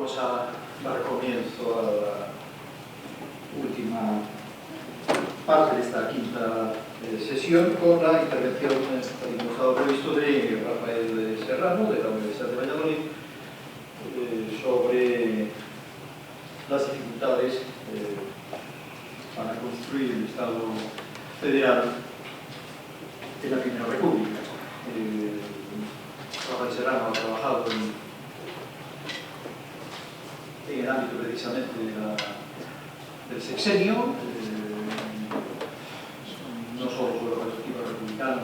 vamos a dar comienzo a la última parte de esta quinta sesión con la intervención, tal y como estaba previsto, de Rafael Serrano, de la Universidad de Valladolid, sobre las dificultades para construir el Estado federal en la Primera República. Rafael Serrano ha trabajado en el ámbito precisamente del sexenio, no solo sobre la perspectiva republicana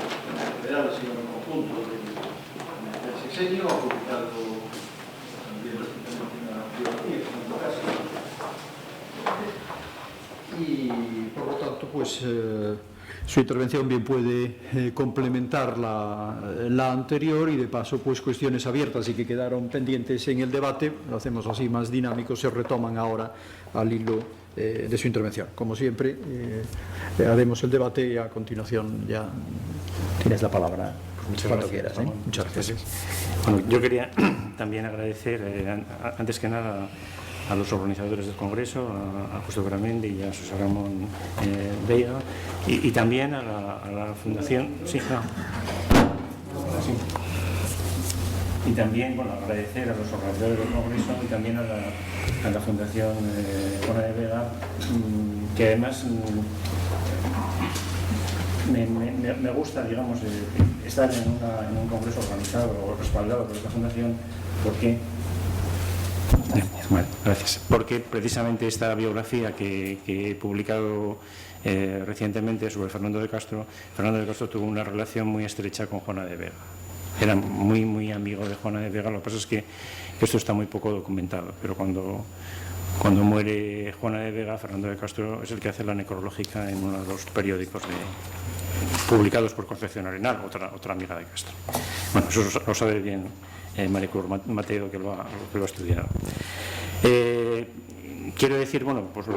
federal, sino en el conjunto del sexenio. Ha publicado también recientemente una biografía, en todo caso, y por lo tanto, pues su intervención bien puede complementar la anterior, y de paso, pues cuestiones abiertas y que quedaron pendientes en el debate, lo hacemos así más dinámico, se retoman ahora al hilo de su intervención. Como siempre, haremos el debate y a continuación ya tienes la palabra. Muchas cuando gracias, quieras. Muchas gracias. Bueno, yo quería también agradecer, antes que nada, a los organizadores del Congreso, a Justo Gramendi y a Susana Ramón Veiga, y también a la Fundación. Sí, no. Sí. Y también, bueno, agradecer a los organizadores del Congreso y también a la Fundación Juana de Vega, que además me gusta, digamos, estar en un congreso organizado o respaldado por esta fundación, porque bueno, gracias. Porque precisamente esta biografía que he publicado recientemente sobre Fernando de Castro tuvo una relación muy estrecha con Juana de Vega. Era muy amigo de Juana de Vega. Lo que pasa es que esto está muy poco documentado, pero cuando muere Juana de Vega, Fernando de Castro es el que hace la necrológica en uno de los periódicos publicados por Concepción Arenal, otra amiga de Castro. Bueno, eso lo sabe bien Maricruz Mateo, que lo ha estudiado. Quiero decir, bueno, pues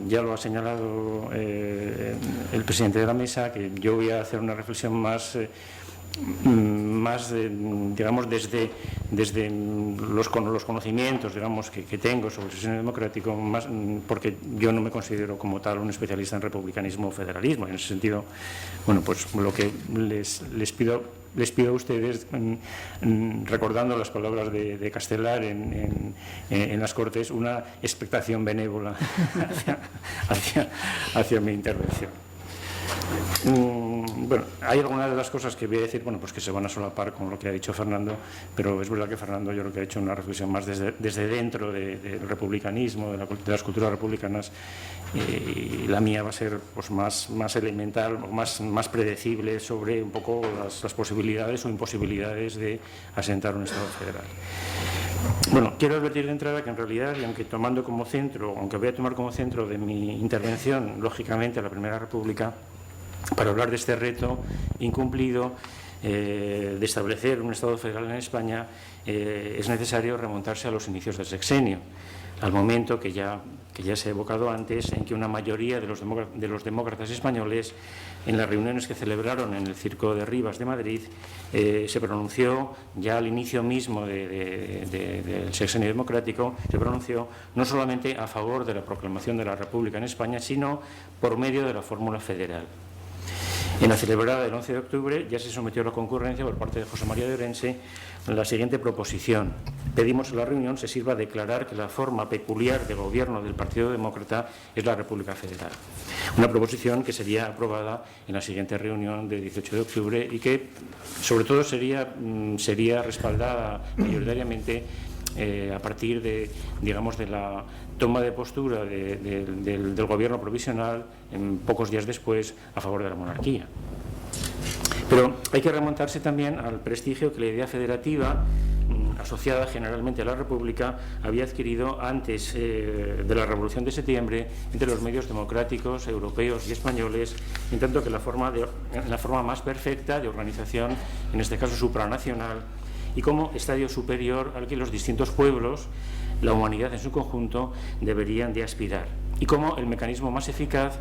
ya lo ha señalado el presidente de la mesa, que yo voy a hacer una reflexión más digamos, desde los conocimientos, digamos, que tengo sobre el sistema democrático, más porque yo no me considero como tal un especialista en republicanismo o federalismo. En ese sentido, bueno, pues lo que les pido a ustedes, recordando las palabras de Castelar en las Cortes, una expectación benévola hacia mi intervención. Bueno, hay algunas de las cosas que voy a decir, bueno, pues que se van a solapar con lo que ha dicho Fernando, pero es verdad que Fernando, yo creo que ha hecho una reflexión más desde dentro del republicanismo, de las culturas republicanas, y la mía va a ser pues más elemental, más predecible sobre un poco las posibilidades o imposibilidades de asentar un Estado federal. Bueno, quiero advertir de entrada que en realidad, y aunque voy a tomar como centro de mi intervención, lógicamente, la Primera República, para hablar de este reto incumplido de establecer un Estado federal en España, es necesario remontarse a los inicios del sexenio, al momento que ya se ha evocado antes, en que una mayoría de los demócratas españoles, en las reuniones que celebraron en el Circo de Rivas de Madrid, se pronunció, ya al inicio mismo del sexenio democrático, se pronunció no solamente a favor de la proclamación de la República en España, sino por medio de la fórmula federal. En la celebrada del 11 de octubre ya se sometió a la concurrencia por parte de José María de Orense la siguiente proposición. Pedimos que la reunión se sirva a declarar que la forma peculiar de gobierno del Partido Demócrata es la República Federal. Una proposición que sería aprobada en la siguiente reunión del 18 de octubre y que, sobre todo, sería respaldada mayoritariamente a partir de la toma de postura del gobierno provisional pocos días después a favor de la monarquía. Pero hay que remontarse también al prestigio que la idea federativa, asociada generalmente a la República, había adquirido antes de la Revolución de Septiembre entre los medios democráticos europeos y españoles, en tanto que la forma más perfecta de organización, en este caso supranacional, y como estadio superior al que los distintos pueblos, la humanidad en su conjunto, deberían de aspirar. y como el mecanismo más eficaz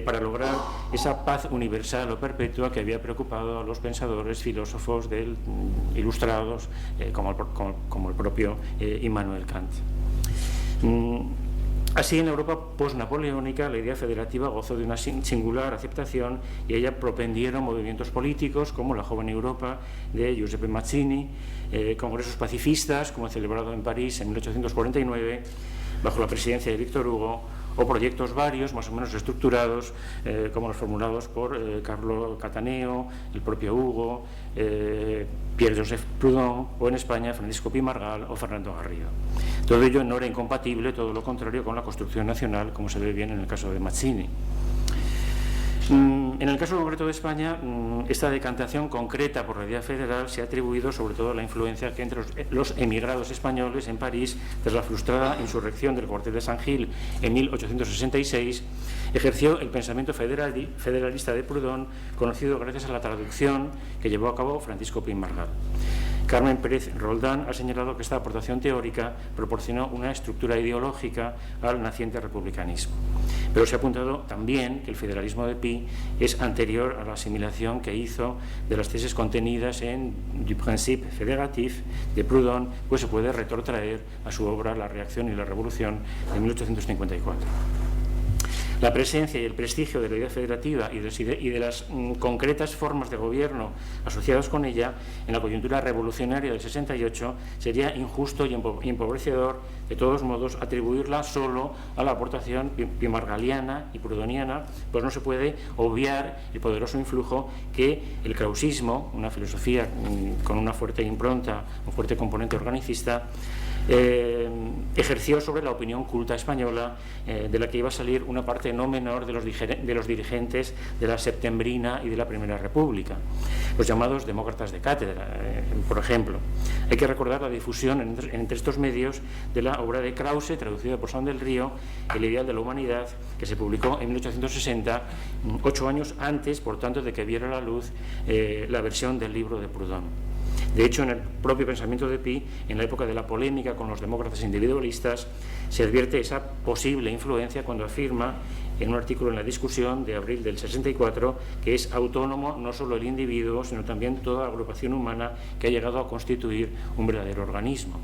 para lograr esa paz universal o perpetua que había preocupado a los pensadores, filósofos ilustrados como el propio Immanuel Kant. Así, en Europa post-napoleónica, la idea federativa gozó de una singular aceptación y a ella propendieron movimientos políticos como la Joven Europa de Giuseppe Mazzini, congresos pacifistas como el celebrado en París en 1849 bajo la presidencia de Víctor Hugo, o proyectos varios, más o menos estructurados, como los formulados por Carlo Cataneo, el propio Hugo, Pierre-Joseph Proudhon, o en España Francisco Pi Margall o Fernando Garrido. Todo ello no era incompatible, todo lo contrario, con la construcción nacional, como se ve bien en el caso de Mazzini. En el caso concreto de España, esta decantación concreta por la idea federal se ha atribuido sobre todo a la influencia que entre los emigrados españoles en París, tras la frustrada insurrección del cuartel de San Gil en 1866, ejerció el pensamiento federalista de Proudhon, conocido gracias a la traducción que llevó a cabo Francisco Pi Margall. Carmen Pérez Roldán ha señalado que esta aportación teórica proporcionó una estructura ideológica al naciente republicanismo. Pero se ha apuntado también que el federalismo de Pi es anterior a la asimilación que hizo de las tesis contenidas en Du Principe Fédératif de Proudhon, pues se puede retrotraer a su obra La reacción y la revolución de 1854. La presencia y el prestigio de la idea federativa y de las concretas formas de gobierno asociadas con ella en la coyuntura revolucionaria del 68 sería injusto y empobrecedor, de todos modos, atribuirla solo a la aportación pimargaliana y proudhoniana, pues no se puede obviar el poderoso influjo que el krausismo, una filosofía con una fuerte impronta, un fuerte componente organicista, ejerció sobre la opinión culta española, de la que iba a salir una parte no menor de los dirigentes de la Septembrina y de la Primera República, los llamados demócratas de cátedra, por ejemplo. Hay que recordar la difusión entre estos medios de la obra de Krause, traducida por Juan del Río, El ideal de la humanidad, que se publicó en 1860, 8 años antes, por tanto, de que viera la luz la versión del libro de Proudhon. De hecho, en el propio pensamiento de Pi, en la época de la polémica con los demócratas individualistas, se advierte esa posible influencia cuando afirma, en un artículo en La Discusión de abril del 64, que es autónomo no solo el individuo, sino también toda agrupación humana que ha llegado a constituir un verdadero organismo.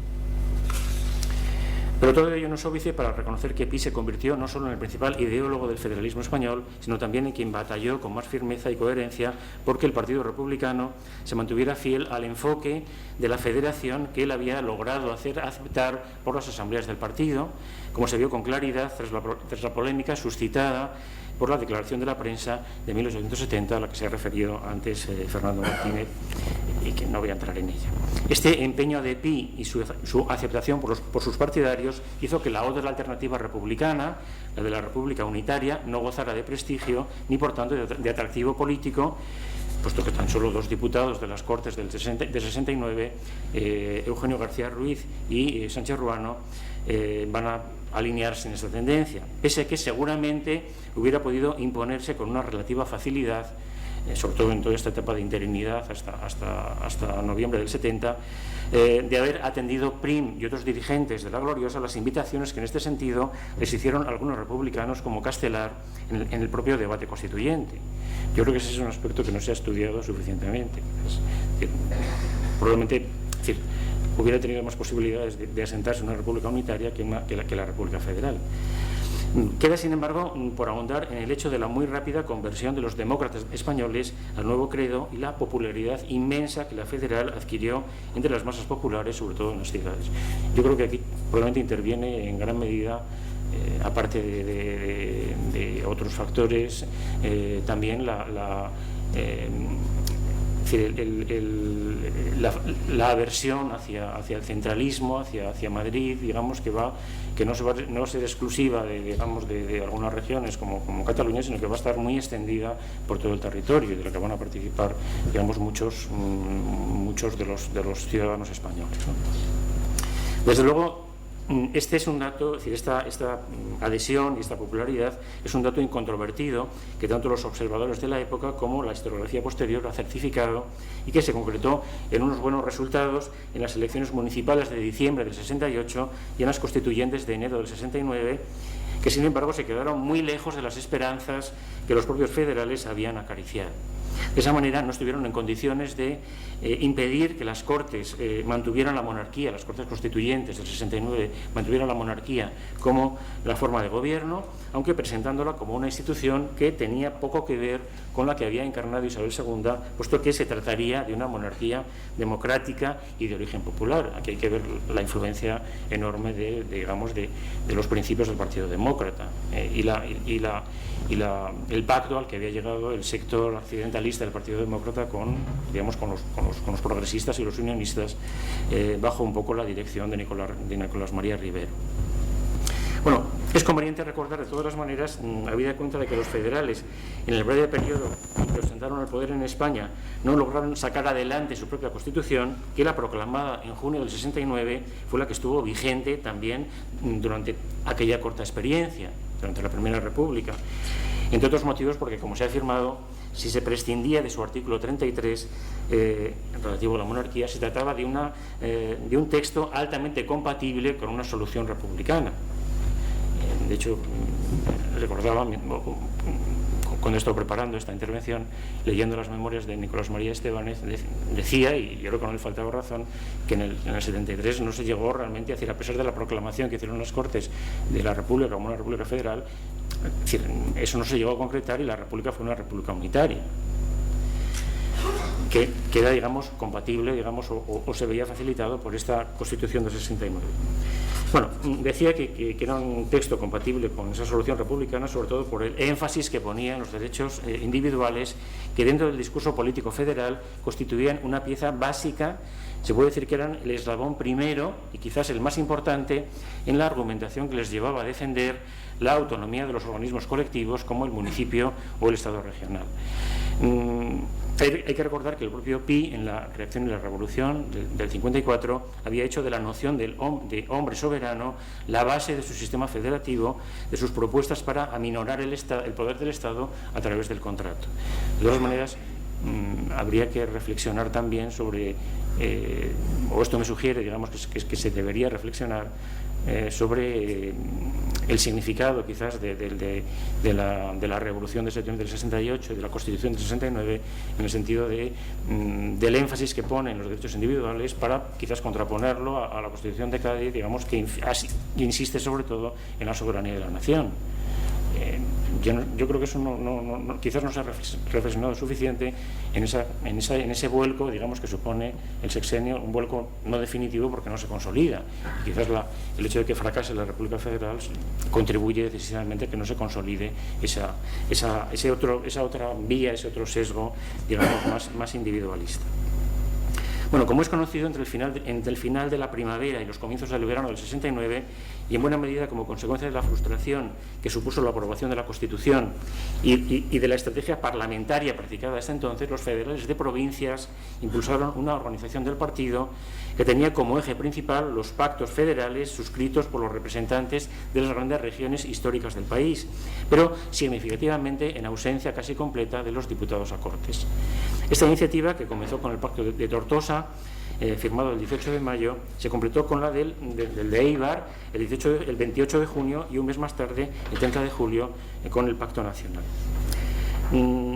Pero todo ello no es óbice para reconocer que Pi se convirtió no solo en el principal ideólogo del federalismo español, sino también en quien batalló con más firmeza y coherencia porque el Partido Republicano se mantuviera fiel al enfoque de la federación que él había logrado hacer aceptar por las asambleas del partido, como se vio con claridad tras la polémica suscitada por la declaración de la prensa de 1870, a la que se ha referido antes Fernando Martínez, y que no voy a entrar en ella. Este empeño de Pi y su aceptación por sus partidarios hizo que la otra alternativa republicana, la de la República Unitaria, no gozara de prestigio ni por tanto de atractivo político, puesto que tan solo 2 diputados de las Cortes del 69, Eugenio García Ruiz y Sánchez Ruano, van a alinearse en esta tendencia, pese a que seguramente hubiera podido imponerse con una relativa facilidad, sobre todo en toda esta etapa de interinidad hasta noviembre del 70, de haber atendido Prim y otros dirigentes de la Gloriosa las invitaciones que en este sentido les hicieron algunos republicanos como Castelar en el propio debate constituyente. Yo creo que ese es un aspecto que no se ha estudiado suficientemente. Probablemente hubiera tenido más posibilidades de asentarse en una república unitaria que la república federal. Queda, sin embargo, por ahondar en el hecho de la muy rápida conversión de los demócratas españoles al nuevo credo y la popularidad inmensa que la federal adquirió entre las masas populares, sobre todo en las ciudades. Yo creo que aquí probablemente interviene en gran medida, aparte de otros factores, también la aversión hacia el centralismo, hacia Madrid, digamos, que no va a ser exclusiva de algunas regiones como Cataluña, sino que va a estar muy extendida por todo el territorio y de la que van a participar, digamos, muchos de los ciudadanos españoles, ¿no? Desde luego, este es un dato, es decir, esta adhesión y esta popularidad es un dato incontrovertido que tanto los observadores de la época como la historiografía posterior ha certificado y que se concretó en unos buenos resultados en las elecciones municipales de diciembre del 68 y en las constituyentes de enero del 69, que sin embargo se quedaron muy lejos de las esperanzas que los propios federales habían acariciado. De esa manera no estuvieron en condiciones de impedir que las Cortes mantuvieran la monarquía, las Cortes Constituyentes del 69 mantuvieran la monarquía como la forma de gobierno, aunque presentándola como una institución que tenía poco que ver con la que había encarnado Isabel II, puesto que se trataría de una monarquía democrática y de origen popular. Aquí hay que ver la influencia enorme de los principios del Partido Demócrata el pacto al que había llegado el sector occidentalista del Partido Demócrata con los progresistas y los unionistas bajo un poco la dirección de Nicolás María Rivero. Bueno, es conveniente recordar de todas las maneras, habida cuenta de que los federales en el breve periodo en que ostentaron el poder en España no lograron sacar adelante su propia Constitución, que la proclamada en junio del 69 fue la que estuvo vigente también durante aquella corta experiencia, durante la Primera República. Entre otros motivos porque, como se ha afirmado, si se prescindía de su artículo 33 relativo a la monarquía, se trataba de un texto altamente compatible con una solución republicana. De hecho, recordaba, cuando estaba preparando esta intervención, leyendo las memorias de Nicolás María Estebanez, decía, y yo creo que no le faltaba razón, que en el 73 no se llegó realmente, a decir, a pesar de la proclamación que hicieron las Cortes de la República como una República Federal, es decir, eso no se llegó a concretar y la República fue una República unitaria, que queda, digamos, compatible, digamos, o se veía facilitado por esta Constitución del 69. Bueno, decía que era un texto compatible con esa solución republicana, sobre todo por el énfasis que ponía en los derechos individuales, que dentro del discurso político federal constituían una pieza básica, se puede decir que eran el eslabón primero y quizás el más importante en la argumentación que les llevaba a defender la autonomía de los organismos colectivos como el municipio o el Estado regional. Hay que recordar que el propio Pi, en la reacción y la revolución del 54, había hecho de la noción de hombre soberano la base de su sistema federativo, de sus propuestas para aminorar el poder del Estado a través del contrato. De todas maneras, habría que reflexionar también sobre, o esto me sugiere, digamos, que se debería reflexionar sobre el significado quizás de la Revolución de septiembre del 68 y de la Constitución del 69, en el sentido del énfasis que pone en los derechos individuales para quizás contraponerlo a la Constitución de Cádiz, digamos, que insiste sobre todo en la soberanía de la nación. Yo creo que eso quizás no se ha reflexionado suficiente en ese vuelco, digamos, que supone el sexenio, un vuelco no definitivo porque no se consolida. Quizás el hecho de que fracase la República Federal contribuye decisivamente a que no se consolide esa otra vía, ese otro sesgo, digamos, más individualista. Bueno, como es conocido, entre el final de la primavera y los comienzos del verano del 69, y en buena medida como consecuencia de la frustración que supuso la aprobación de la Constitución y de la estrategia parlamentaria practicada hasta entonces, los federales de provincias impulsaron una organización del partido que tenía como eje principal los pactos federales suscritos por los representantes de las grandes regiones históricas del país, pero significativamente en ausencia casi completa de los diputados a Cortes. Esta iniciativa, que comenzó con el Pacto de Tortosa, firmado el 18 de mayo, se completó con la del de Eibar el 28 de junio y un mes más tarde, el 30 de julio, con el Pacto Nacional.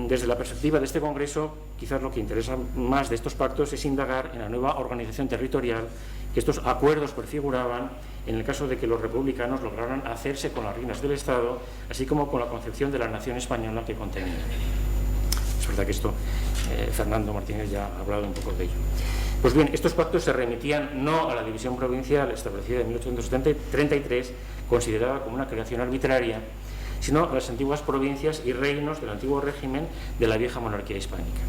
Desde la perspectiva de este Congreso, quizás lo que interesa más de estos pactos es indagar en la nueva organización territorial que estos acuerdos prefiguraban en el caso de que los republicanos lograran hacerse con las riendas del Estado, así como con la concepción de la nación española que contenía. Es verdad que esto Fernando Martínez ya ha hablado un poco de ello. Pues bien, estos pactos se remitían no a la división provincial establecida en 1833, considerada como una creación arbitraria, sino a las antiguas provincias y reinos del antiguo régimen de la vieja monarquía hispánica.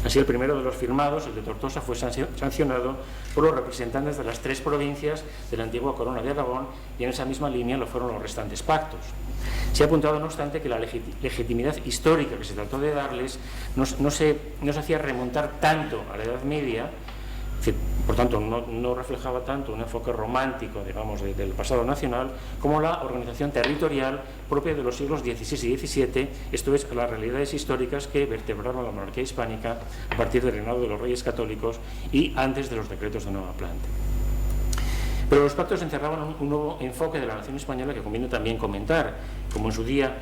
Así, el primero de los firmados, el de Tortosa, fue sancionado por los representantes de las 3 provincias de la antigua corona de Aragón, y en esa misma línea lo fueron los restantes pactos. Se ha apuntado, no obstante, que la legitimidad histórica que se trató de darles no se hacía remontar tanto a la Edad Media, por tanto no reflejaba tanto un enfoque romántico, digamos, del pasado nacional, como la organización territorial propia de los siglos XVI y XVII, esto es, las realidades históricas que vertebraron la monarquía hispánica a partir del reinado de los reyes católicos y antes de los decretos de Nueva Planta. Pero los pactos encerraban un nuevo enfoque de la nación española que conviene también comentar, como en su día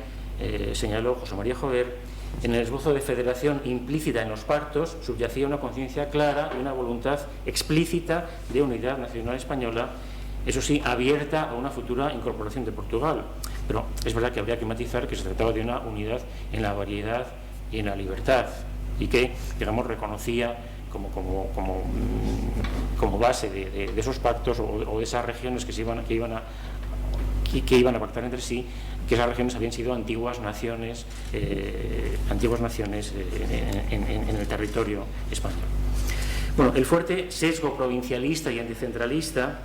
señaló José María Jover. En el esbozo de federación implícita en los pactos subyacía una conciencia clara y una voluntad explícita de unidad nacional española, eso sí, abierta a una futura incorporación de Portugal. Pero es verdad que habría que matizar que se trataba de una unidad en la variedad y en la libertad, y que, digamos, reconocía como base de esos pactos o de esas regiones que iban a pactar entre sí, que esas regiones habían sido antiguas naciones en el territorio español. Bueno, el fuerte sesgo provincialista y anticentralista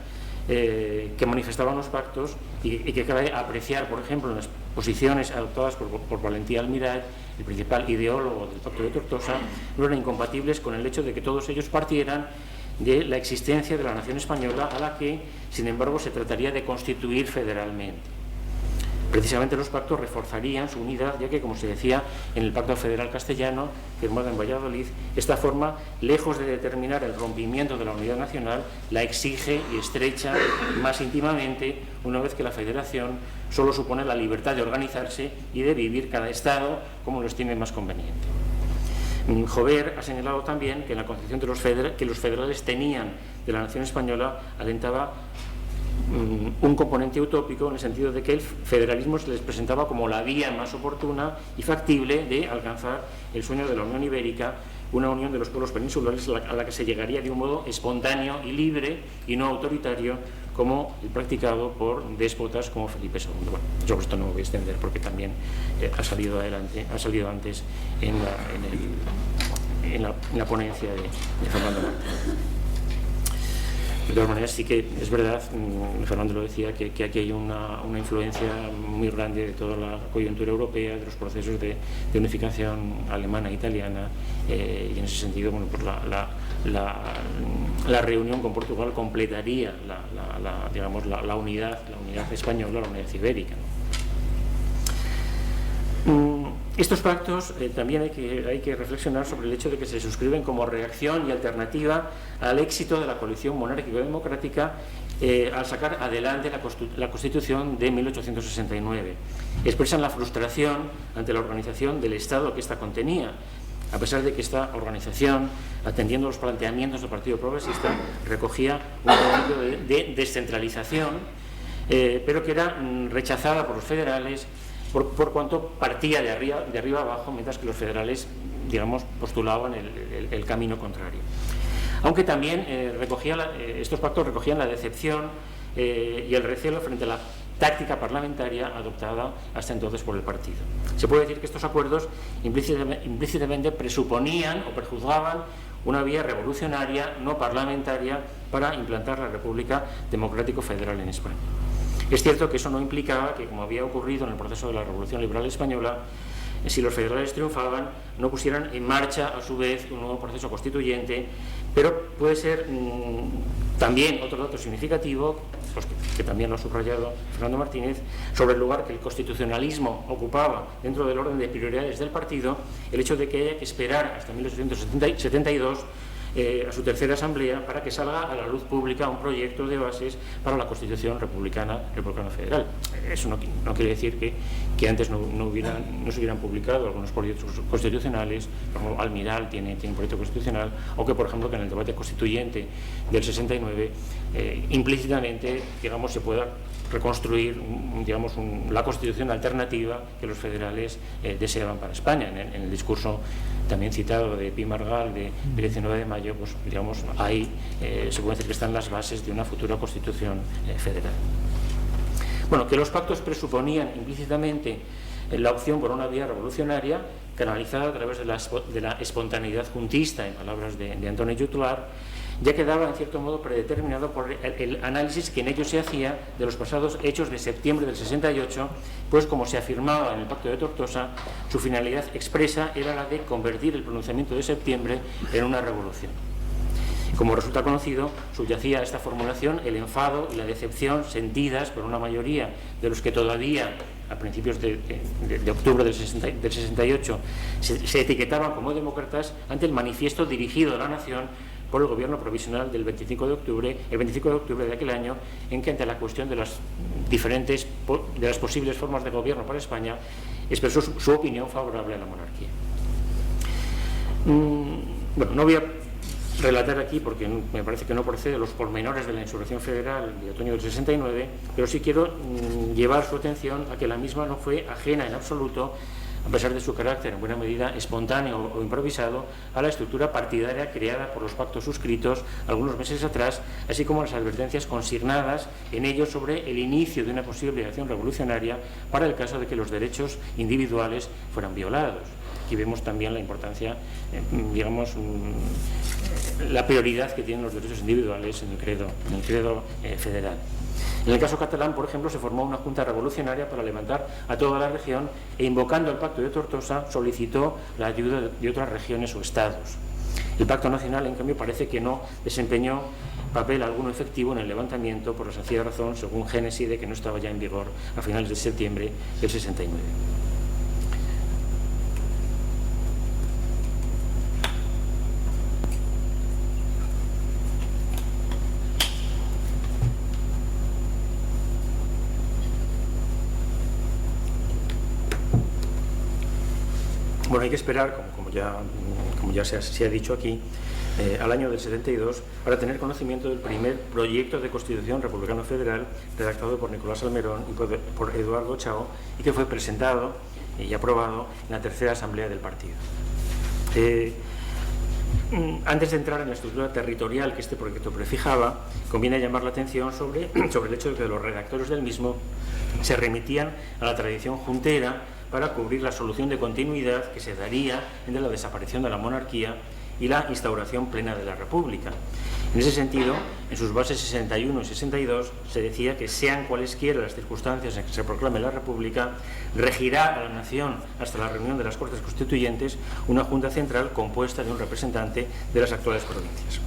que manifestaban los pactos y que cabe apreciar, por ejemplo, en las posiciones adoptadas por Valentí Almirall, el principal ideólogo del Pacto de Tortosa, no eran incompatibles con el hecho de que todos ellos partieran de la existencia de la nación española, a la que, sin embargo, se trataría de constituir federalmente. Precisamente los pactos reforzarían su unidad, ya que, como se decía en el Pacto Federal Castellano, firmado en Valladolid, esta forma, lejos de determinar el rompimiento de la unidad nacional, la exige y estrecha más íntimamente, una vez que la federación solo supone la libertad de organizarse y de vivir cada Estado como lo estime más conveniente. Jover ha señalado también que en la concepción que los federales tenían de la nación española alentaba un componente utópico, en el sentido de que el federalismo se les presentaba como la vía más oportuna y factible de alcanzar el sueño de la Unión Ibérica, una unión de los pueblos peninsulares a la que se llegaría de un modo espontáneo y libre y no autoritario como el practicado por déspotas como Felipe II. Bueno, yo esto no me voy a extender porque también ha salido antes en la ponencia de Fernando Martín. De todas maneras, sí que es verdad, Fernando lo decía, que aquí hay una influencia muy grande de toda la coyuntura europea, de los procesos de unificación alemana e italiana, y en ese sentido, bueno, pues la reunión con Portugal completaría la unidad española, la unidad ibérica, ¿no? Estos pactos también hay que reflexionar sobre el hecho de que se suscriben como reacción y alternativa al éxito de la coalición monárquico-democrática al sacar adelante la Constitución de 1869. Expresan la frustración ante la organización del Estado que ésta contenía, a pesar de que esta organización, atendiendo los planteamientos del Partido Progresista, recogía un principio de descentralización, pero que era rechazada por los federales por cuanto partía de arriba abajo, mientras que los federales, digamos, postulaban el camino contrario. Aunque también estos pactos recogían la decepción y el recelo frente a la táctica parlamentaria adoptada hasta entonces por el partido. Se puede decir que estos acuerdos implícitamente presuponían o prejuzgaban una vía revolucionaria, no parlamentaria, para implantar la República Democrático Federal en España. Es cierto que eso no implicaba que, como había ocurrido en el proceso de la Revolución Liberal Española, si los federales triunfaban, no pusieran en marcha a su vez un nuevo proceso constituyente, pero puede ser también otro dato significativo, pues que también lo ha subrayado Fernando Martínez, sobre el lugar que el constitucionalismo ocupaba dentro del orden de prioridades del partido, el hecho de que haya que esperar hasta 1872 a su tercera asamblea para que salga a la luz pública un proyecto de bases para la Constitución republicana federal. Eso no quiere decir que antes no se hubieran publicado algunos proyectos constitucionales, como Almirall tiene un proyecto constitucional, o que, por ejemplo, que en el debate constituyente del 69 implícitamente, digamos, se pueda reconstruir, digamos, la Constitución alternativa que los federales deseaban para España. En el discurso también citado de Pi Margall del 19 de mayo, pues, digamos, ahí se puede decir que están las bases de una futura Constitución federal. Bueno, que los pactos presuponían implícitamente la opción por una vía revolucionaria canalizada a través de la espontaneidad juntista, en palabras de Antonio Jutlar, ya quedaba en cierto modo predeterminado por el análisis que en ello se hacía de los pasados hechos de septiembre del 68, pues, como se afirmaba en el Pacto de Tortosa, su finalidad expresa era la de convertir el pronunciamiento de septiembre en una revolución. Como resulta conocido, subyacía a esta formulación el enfado y la decepción sentidas por una mayoría de los que todavía, a principios de octubre del 68, se etiquetaban como demócratas ante el manifiesto dirigido a la nación por el Gobierno provisional del 25 de octubre de aquel año, en que ante la cuestión de las posibles formas de gobierno para España expresó su opinión favorable a la monarquía. Bueno, no voy a relatar aquí, porque me parece que no procede, los pormenores de la insurrección federal de otoño del 69, pero sí quiero llevar su atención a que la misma no fue ajena en absoluto, a pesar de su carácter en buena medida espontáneo o improvisado, a la estructura partidaria creada por los pactos suscritos algunos meses atrás, así como las advertencias consignadas en ellos sobre el inicio de una posible acción revolucionaria para el caso de que los derechos individuales fueran violados. Aquí vemos también la importancia, digamos, la prioridad que tienen los derechos individuales en el credo federal. En el caso catalán, por ejemplo, se formó una junta revolucionaria para levantar a toda la región e, invocando el Pacto de Tortosa, solicitó la ayuda de otras regiones o estados. El Pacto Nacional, en cambio, parece que no desempeñó papel alguno efectivo en el levantamiento por la sencilla razón, según Génesis, de que no estaba ya en vigor a finales de septiembre del 69. Bueno, hay que esperar, como ya se ha dicho aquí, al año del 72 para tener conocimiento del primer proyecto de Constitución Republicano Federal redactado por Nicolás Salmerón y por Eduardo Chao, y que fue presentado y aprobado en la tercera asamblea del partido. Antes de entrar en la estructura territorial que este proyecto prefijaba, conviene llamar la atención sobre el hecho de que los redactores del mismo se remitían a la tradición juntera para cubrir la solución de continuidad que se daría entre la desaparición de la monarquía y la instauración plena de la República. En ese sentido, en sus bases 61 y 62 se decía que, sean cualesquiera las circunstancias en que se proclame la República, regirá a la nación hasta la reunión de las Cortes Constituyentes una Junta Central compuesta de un representante de las actuales provincias.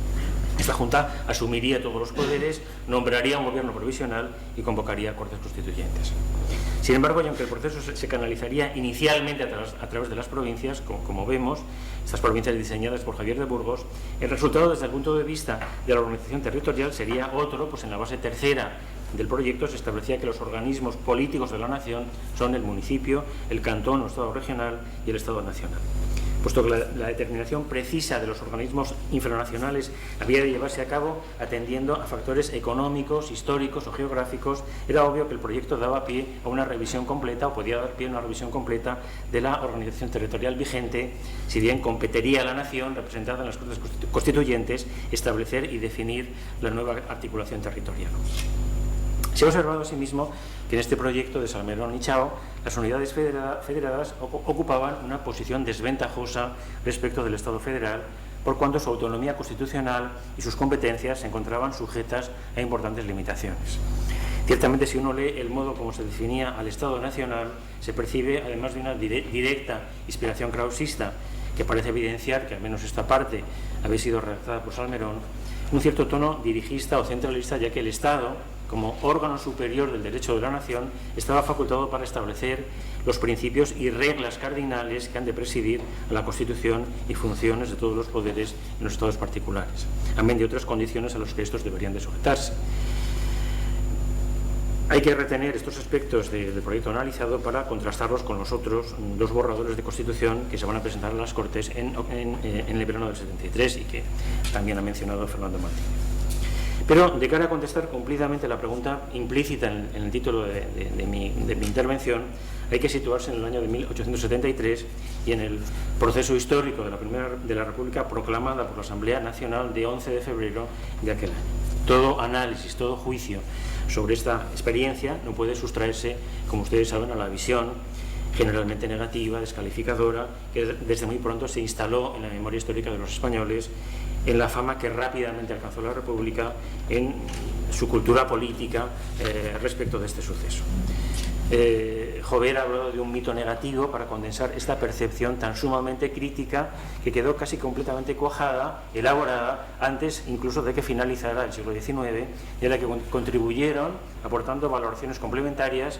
Esta Junta asumiría todos los poderes, nombraría un gobierno provisional y convocaría Cortes Constituyentes. Sin embargo, y aunque el proceso se canalizaría inicialmente a través de las provincias, como vemos, estas provincias diseñadas por Javier de Burgos, el resultado desde el punto de vista de la organización territorial sería otro, pues en la base tercera del proyecto se establecía que los organismos políticos de la nación son el municipio, el cantón o estado regional y el estado nacional. Puesto que la determinación precisa de los organismos infranacionales había de llevarse a cabo atendiendo a factores económicos, históricos o geográficos, era obvio que el proyecto daba pie a una revisión completa, o podía dar pie a una revisión completa de la organización territorial vigente, si bien competiría a la nación, representada en las Cortes Constituyentes, establecer y definir la nueva articulación territorial. Se ha observado asimismo que en este proyecto de Salmerón y Chao las unidades federadas ocupaban una posición desventajosa respecto del Estado federal, por cuanto su autonomía constitucional y sus competencias se encontraban sujetas a importantes limitaciones. Ciertamente, si uno lee el modo como se definía al Estado nacional, se percibe, además de una directa inspiración krausista, que parece evidenciar que al menos esta parte había sido redactada por Salmerón, un cierto tono dirigista o centralista, ya que el Estado, como órgano superior del derecho de la nación, estaba facultado para establecer los principios y reglas cardinales que han de presidir a la Constitución y funciones de todos los poderes en los estados particulares, amén de otras condiciones a las que estos deberían de sujetarse. Hay que retener estos aspectos del proyecto analizado para contrastarlos con los otros dos borradores de Constitución que se van a presentar a las Cortes en el verano del 73 y que también ha mencionado Fernando Martínez. Pero, de cara a contestar cumplidamente la pregunta implícita en el título de mi intervención, hay que situarse en el año de 1873 y en el proceso histórico de la República proclamada por la Asamblea Nacional de 11 de febrero de aquel año. Todo análisis, todo juicio sobre esta experiencia no puede sustraerse, como ustedes saben, a la visión generalmente negativa, descalificadora, que desde muy pronto se instaló en la memoria histórica de los españoles, en la fama que rápidamente alcanzó la República, en su cultura política respecto de este suceso. Jover ha hablado de un mito negativo para condensar esta percepción tan sumamente crítica que quedó casi completamente cuajada, elaborada, antes incluso de que finalizara el siglo XIX, y a la que contribuyeron, aportando valoraciones complementarias,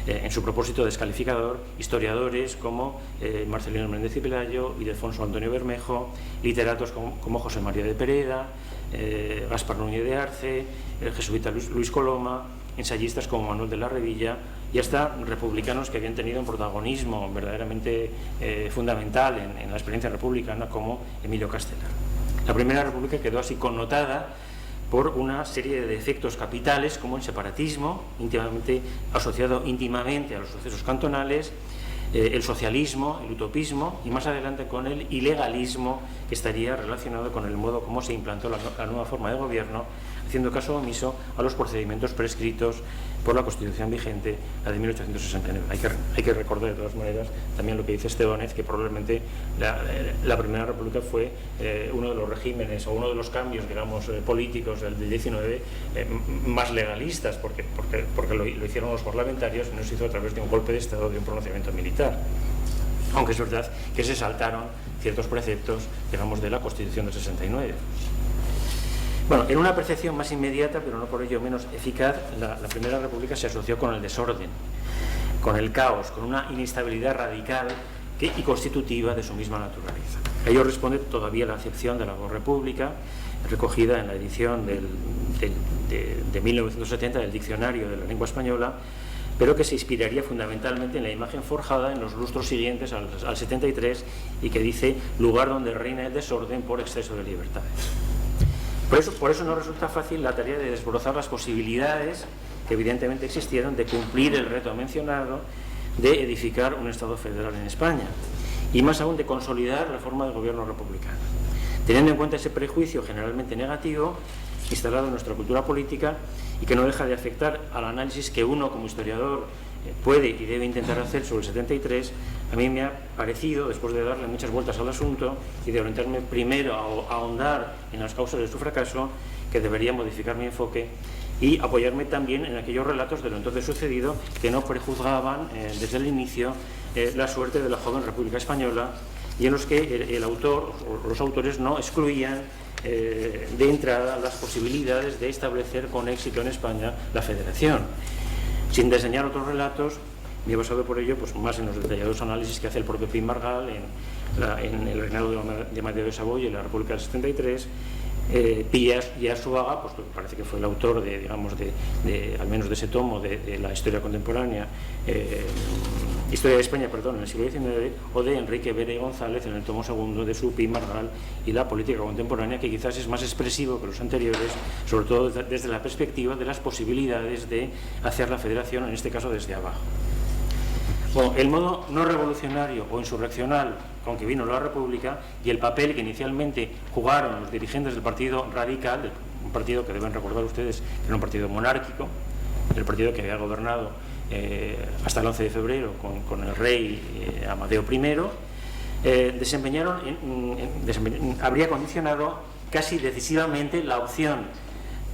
en su propósito descalificador, historiadores como Marcelino Méndez y Pelayo, Ildefonso Antonio Bermejo, literatos como José María de Pereda, Gaspar Núñez de Arce, el jesuita Luis Coloma, ensayistas como Manuel de la Revilla y hasta republicanos que habían tenido un protagonismo verdaderamente fundamental en la experiencia republicana como Emilio Castelar. La Primera República quedó así connotada por una serie de defectos capitales como el separatismo, asociado íntimamente a los sucesos cantonales, el socialismo, el utopismo y más adelante con el ilegalismo, que estaría relacionado con el modo como se implantó la nueva forma de gobierno, haciendo caso omiso a los procedimientos prescritos por la Constitución vigente, la de 1869. Hay que recordar de todas maneras también lo que dice Estebanez, que probablemente la Primera República fue uno de los regímenes o uno de los cambios, digamos, políticos del 19 más legalistas, porque lo hicieron los parlamentarios y no se hizo a través de un golpe de Estado, de un pronunciamiento militar. Aunque es verdad que se saltaron ciertos preceptos, digamos, de la Constitución del 69. Bueno, en una percepción más inmediata, pero no por ello menos eficaz, la Primera República se asoció con el desorden, con el caos, con una inestabilidad radical y constitutiva de su misma naturaleza. A ello responde todavía la acepción de la República, recogida en la edición de 1970 del Diccionario de la Lengua Española, pero que se inspiraría fundamentalmente en la imagen forjada en los lustros siguientes al 73 y que dice lugar donde reina el desorden por exceso de libertades. Por eso no resulta fácil la tarea de desbrozar las posibilidades que evidentemente existieron de cumplir el reto mencionado de edificar un Estado federal en España y más aún de consolidar la forma de gobierno republicana. Teniendo en cuenta ese prejuicio generalmente negativo instalado en nuestra cultura política y que no deja de afectar al análisis que uno como historiador puede y debe intentar hacer sobre el 73, a mí me ha parecido, después de darle muchas vueltas al asunto y de orientarme primero a ahondar en las causas de su fracaso, que debería modificar mi enfoque y apoyarme también en aquellos relatos de lo entonces sucedido que no prejuzgaban desde el inicio la suerte de la joven República Española y en los que el autor o los autores no excluían de entrada las posibilidades de establecer con éxito en España la federación. Sin diseñar otros relatos, me he basado por ello pues, más en los detallados análisis que hace el propio Pi Margall en el reinado de Amadeo de Saboya y la República del 73. Pi Arzuaga, pues parece que fue el autor de, digamos, al menos de ese tomo de la historia contemporánea, Historia de España, perdón, en el siglo XIX, o de Enrique Vera y González en el tomo segundo de su Pi Margall y la política contemporánea, que quizás es más expresivo que los anteriores, sobre todo desde la perspectiva de las posibilidades de hacer la federación, en este caso desde abajo. Bueno, el modo no revolucionario o insurreccional con que vino la República y el papel que inicialmente jugaron los dirigentes del Partido Radical, un partido que deben recordar ustedes que era un partido monárquico, el partido que había gobernado hasta el 11 de febrero con el rey Amadeo I, habría condicionado casi decisivamente la opción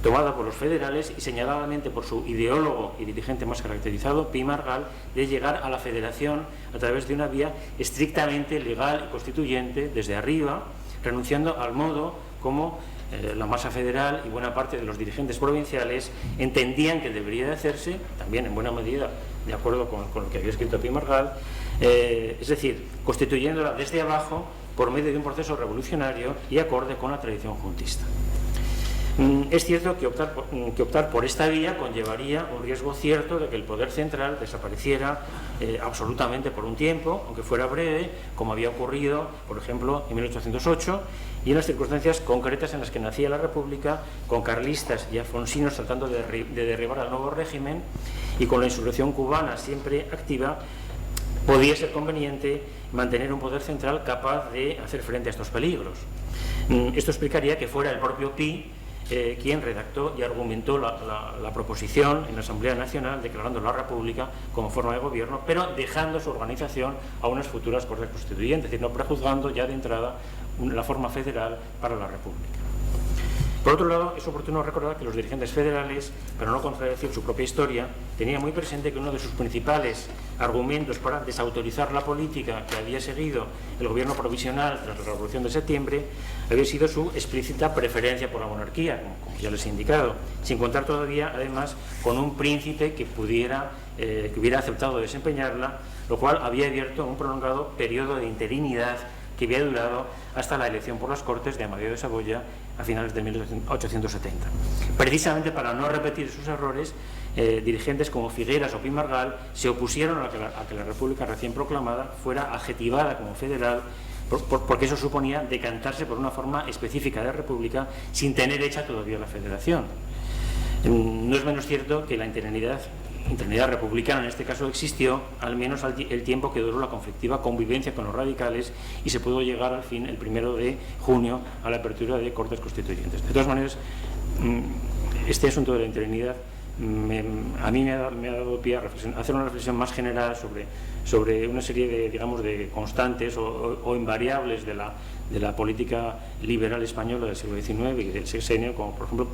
tomada por los federales y señaladamente por su ideólogo y dirigente más caracterizado, Pi Margall, de llegar a la federación a través de una vía estrictamente legal y constituyente desde arriba, renunciando al modo como la masa federal y buena parte de los dirigentes provinciales entendían que debería de hacerse, también en buena medida de acuerdo con lo que había escrito Pi Margall, es decir, constituyéndola desde abajo por medio de un proceso revolucionario y acorde con la tradición juntista. Es cierto que optar por esta vía conllevaría un riesgo cierto de que el poder central desapareciera absolutamente por un tiempo, aunque fuera breve, como había ocurrido, por ejemplo, en 1808, y en las circunstancias concretas en las que nacía la República, con carlistas y alfonsinos tratando de derribar al nuevo régimen, y con la insurrección cubana siempre activa, podía ser conveniente mantener un poder central capaz de hacer frente a estos peligros. Esto explicaría que fuera el propio Pi quien redactó y argumentó la proposición en la Asamblea Nacional declarando la República como forma de gobierno, pero dejando su organización a unas futuras Cortes Constituyentes, es decir, no prejuzgando ya de entrada la forma federal para la República. Por otro lado, es oportuno recordar que los dirigentes federales, para no contradecir su propia historia, tenían muy presente que uno de sus principales argumentos para desautorizar la política que había seguido el gobierno provisional tras la Revolución de Septiembre había sido su explícita preferencia por la monarquía, como ya les he indicado, sin contar todavía, además, con un príncipe que pudiera que hubiera aceptado desempeñarla, lo cual había abierto un prolongado periodo de interinidad que había durado hasta la elección por las Cortes de Amadeo de Saboya a finales de 1870. Precisamente para no repetir sus errores, dirigentes como Figueras o Pi Margall se opusieron a que la República recién proclamada fuera adjetivada como federal, porque eso suponía decantarse por una forma específica de república sin tener hecha todavía la federación. No es menos cierto que la interinidad republicana en este caso existió al menos el tiempo que duró la conflictiva convivencia con los radicales y se pudo llegar al fin, el 1 de junio, a la apertura de Cortes Constituyentes. De todas maneras, este asunto de la interinidad a mí me ha dado pie a hacer una reflexión más general sobre una serie de, digamos, de constantes o invariables de la política liberal española del siglo XIX y del sexenio, como por ejemplo,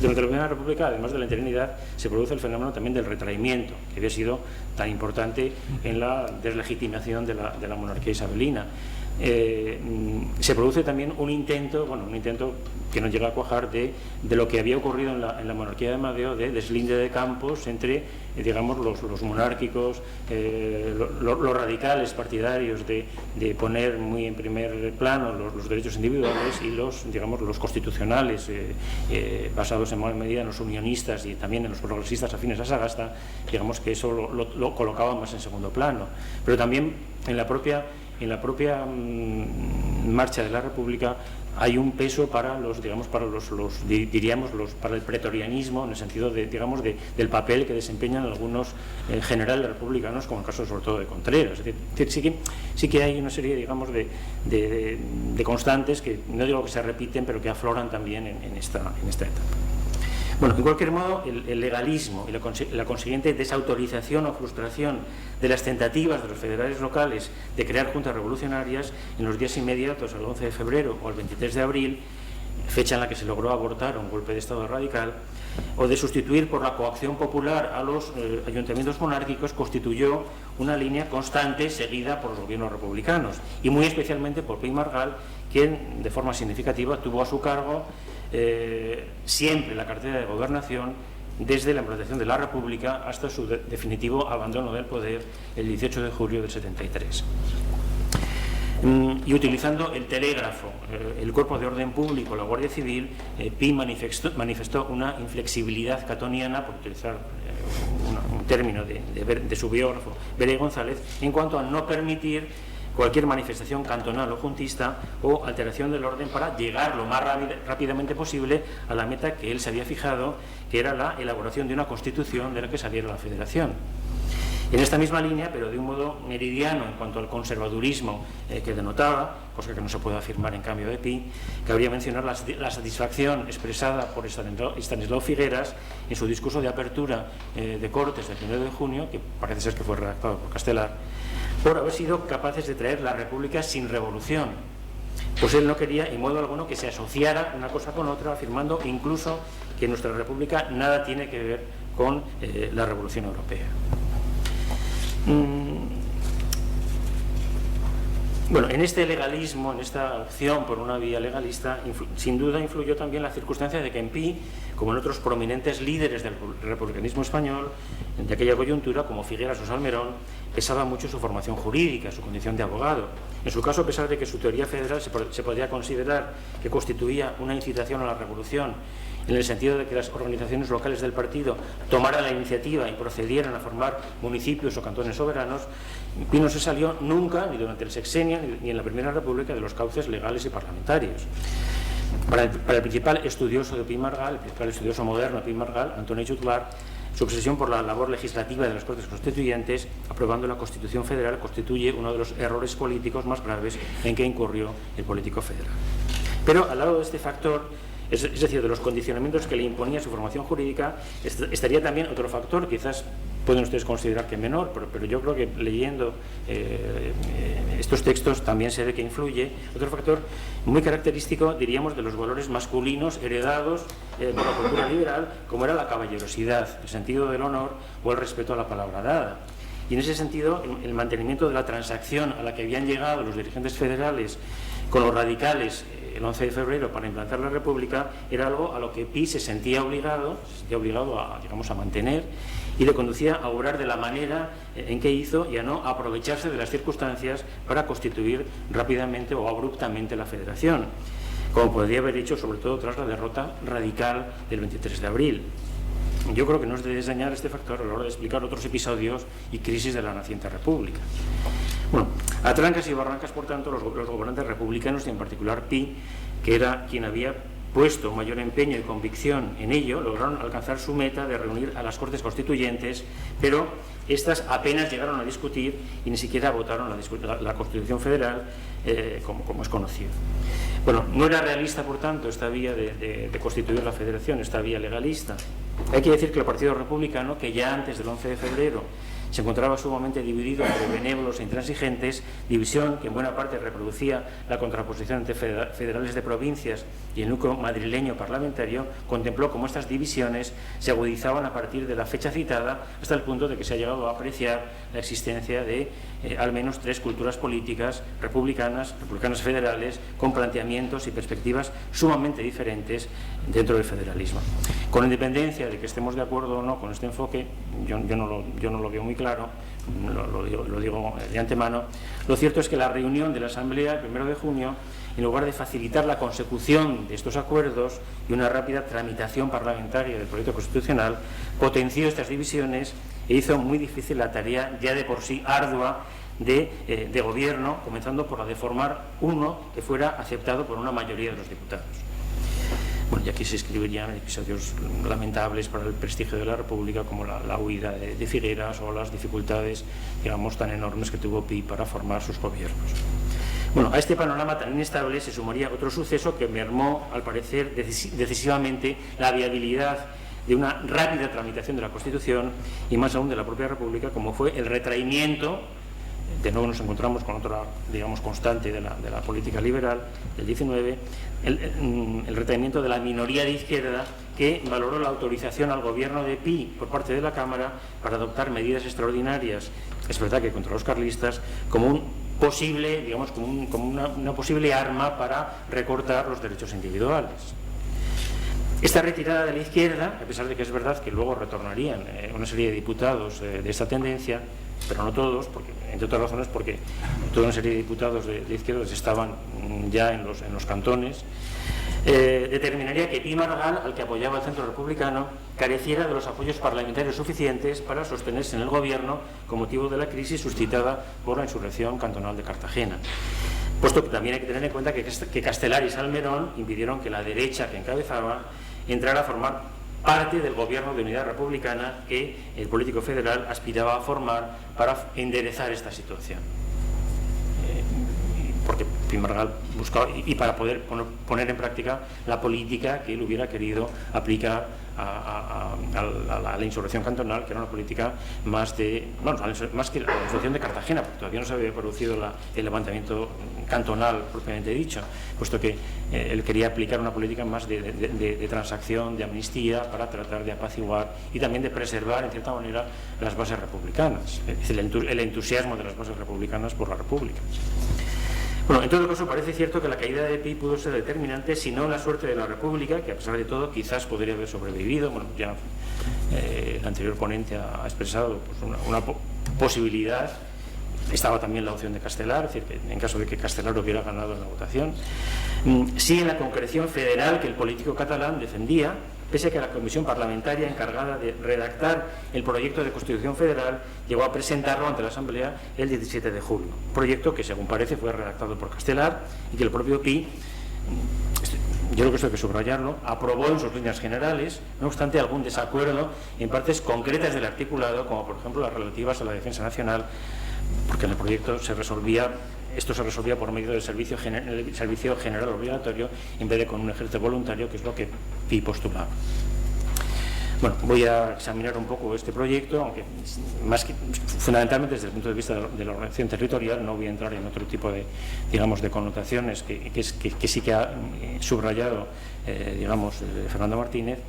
durante la Primera República, además de la interinidad, se produce el fenómeno también del retraimiento, que había sido tan importante en la deslegitimación de la monarquía isabelina. Se produce también un intento que no llega a cuajar de lo que había ocurrido en la monarquía de Amadeo, de deslinde de campos entre, digamos, los monárquicos, los radicales partidarios de poner muy en primer plano los derechos individuales y los constitucionales, basados en buena medida en los unionistas y también en los progresistas afines a Sagasta, digamos que eso lo colocaban más en segundo plano. Pero también en la propia marcha de la República hay un peso para para el pretorianismo, en el sentido del papel que desempeñan algunos generales republicanos, como el caso sobre todo de Contreras. Es decir, sí que hay una serie, digamos, de constantes que no digo que se repiten, pero que afloran también en esta etapa. Bueno, en cualquier modo, el legalismo y la consiguiente desautorización o frustración de las tentativas de los federales locales de crear juntas revolucionarias en los días inmediatos al 11 de febrero o al 23 de abril, fecha en la que se logró abortar un golpe de Estado radical, o de sustituir por la coacción popular a los ayuntamientos monárquicos, constituyó una línea constante seguida por los gobiernos republicanos, y muy especialmente por Pi Margall, quien de forma significativa tuvo a su cargo siempre la cartera de gobernación desde la implantación de la República hasta su definitivo abandono del poder el 18 de julio del 73. Y utilizando el telégrafo, el Cuerpo de Orden Público, la Guardia Civil, Pi manifestó una inflexibilidad catoniana, por utilizar un término de su biógrafo Bere González, en cuanto a no permitir cualquier manifestación cantonal o juntista o alteración del orden para llegar lo más rápidamente posible a la meta que él se había fijado, que era la elaboración de una constitución de la que saliera la federación. En esta misma línea, pero de un modo meridiano en cuanto al conservadurismo que denotaba, cosa que no se puede afirmar en cambio de Pi, cabría mencionar la satisfacción expresada por Estanislao Figueras en su discurso de apertura de Cortes del 1 de junio, que parece ser que fue redactado por Castelar, por haber sido capaces de traer la República sin revolución, pues él no quería en modo alguno que se asociara una cosa con otra, afirmando incluso que nuestra República nada tiene que ver con la Revolución Europea. Bueno, en este legalismo, en esta opción por una vía legalista, sin duda influyó también la circunstancia de que en Pi, como en otros prominentes líderes del republicanismo español de aquella coyuntura, como Figueras o Salmerón, pesaba mucho su formación jurídica, su condición de abogado. En su caso, a pesar de que su teoría federal se podría considerar que constituía una incitación a la revolución, en el sentido de que las organizaciones locales del partido tomaran la iniciativa y procedieran a formar municipios o cantones soberanos, Pi no se salió nunca, ni durante el sexenio, ni en la Primera República, de los cauces legales y parlamentarios. Para el principal estudioso de Pi Margall, el principal estudioso moderno de Pi Margall, Antoni Jutglar, su obsesión por la labor legislativa de las Cortes Constituyentes, aprobando la Constitución Federal, constituye uno de los errores políticos más graves en que incurrió el político federal. Pero al lado de este factor, es decir, de los condicionamientos que le imponía su formación jurídica, estaría también otro factor, quizás pueden ustedes considerar que menor, pero yo creo que leyendo estos textos también se ve que influye, otro factor muy característico, diríamos, de los valores masculinos heredados por la cultura liberal, como era la caballerosidad, el sentido del honor o el respeto a la palabra dada. Y en ese sentido, el mantenimiento de la transacción a la que habían llegado los dirigentes federales con los radicales el 11 de febrero para implantar la República era algo a lo que Pi se sentía obligado a, digamos, a mantener, y le conducía a obrar de la manera en que hizo y a no aprovecharse de las circunstancias para constituir rápidamente o abruptamente la federación, como podría haber hecho sobre todo tras la derrota radical del 23 de abril. Yo creo que no es de desdeñar este factor a la hora de explicar otros episodios y crisis de la naciente República. Bueno, a trancas y barrancas, por tanto, los gobernantes republicanos, y en particular Pi, que era quien había puesto mayor empeño y convicción en ello, lograron alcanzar su meta de reunir a las Cortes Constituyentes, pero estas apenas llegaron a discutir y ni siquiera votaron la Constitución Federal, como es conocido. Bueno, no era realista, por tanto, esta vía de constituir la federación, esta vía legalista. Hay que decir que el Partido Republicano, que ya antes del 11 de febrero se encontraba sumamente dividido entre benévolos e intransigentes, división que en buena parte reproducía la contraposición entre federales de provincias y el núcleo madrileño parlamentario, contempló cómo estas divisiones se agudizaban a partir de la fecha citada, hasta el punto de que se ha llegado a apreciar la existencia de al menos 3 culturas políticas republicanas federales, con planteamientos y perspectivas sumamente diferentes dentro del federalismo. Con independencia de que estemos de acuerdo o no con este enfoque, yo no lo veo muy claro, lo digo de antemano. Lo cierto es que la reunión de la Asamblea el 1 de junio, en lugar de facilitar la consecución de estos acuerdos y una rápida tramitación parlamentaria del proyecto constitucional, potenció estas divisiones e hizo muy difícil la tarea ya de por sí ardua de gobierno, comenzando por la de formar uno que fuera aceptado por una mayoría de los diputados. Bueno, y aquí se escribirían episodios lamentables para el prestigio de la República, como la huida de Figueras o las dificultades, digamos, tan enormes que tuvo Pi para formar sus gobiernos. Bueno, a este panorama tan inestable se sumaría otro suceso que mermó, al parecer, decisivamente la viabilidad de una rápida tramitación de la Constitución y más aún de la propia República, como fue el retraimiento. De nuevo nos encontramos con otra, digamos, constante de la política liberal del 19, el retraimiento de la minoría de izquierda, que valoró la autorización al gobierno de Pi por parte de la Cámara para adoptar medidas extraordinarias, es verdad que contra los carlistas, como un posible, digamos, como una posible arma para recortar los derechos individuales. Esta retirada de la izquierda, a pesar de que es verdad que luego retornarían una serie de diputados de esta tendencia, pero no todos, porque, entre otras razones porque toda una serie de diputados de izquierdas estaban ya en los cantones, determinaría que Pi Margall, al que apoyaba el centro republicano, careciera de los apoyos parlamentarios suficientes para sostenerse en el gobierno con motivo de la crisis suscitada por la insurrección cantonal de Cartagena. Puesto que también hay que tener en cuenta que Castelar y Salmerón impidieron que la derecha que encabezaba entrara a formar parte del gobierno de unidad republicana que el político federal aspiraba a formar para enderezar esta situación. Porque Pi Margall buscaba, y para poder poner en práctica la política que él hubiera querido aplicar a la insurrección cantonal, que era una política más que la insurrección de Cartagena, porque todavía no se había producido el levantamiento cantonal propiamente dicho, puesto que él quería aplicar una política más de transacción, de amnistía, para tratar de apaciguar y también de preservar, en cierta manera, las bases republicanas, es decir, el entusiasmo de las bases republicanas por la República. Bueno, en todo caso parece cierto que la caída de Pi pudo ser determinante, si no la suerte de la República, que a pesar de todo quizás podría haber sobrevivido. Bueno, ya el anterior ponente ha expresado pues, una posibilidad. Estaba también la opción de Castelar, es decir, que en caso de que Castelar hubiera ganado en la votación. Sí, en la concreción federal que el político catalán defendía, pese a que la comisión parlamentaria encargada de redactar el proyecto de Constitución Federal llegó a presentarlo ante la Asamblea el 17 de julio. Proyecto que, según parece, fue redactado por Castelar y que el propio Pi, yo creo que esto hay que subrayarlo, aprobó en sus líneas generales, no obstante algún desacuerdo en partes concretas del articulado, como por ejemplo las relativas a la defensa nacional, porque en el proyecto esto se resolvía por medio del servicio general obligatorio en vez de con un ejército voluntario, que es lo que Pi postulaba. Bueno, voy a examinar un poco este proyecto, aunque fundamentalmente desde el punto de vista de la organización territorial. No voy a entrar en otro tipo de, digamos, de connotaciones que sí que ha subrayado, Fernando Martínez.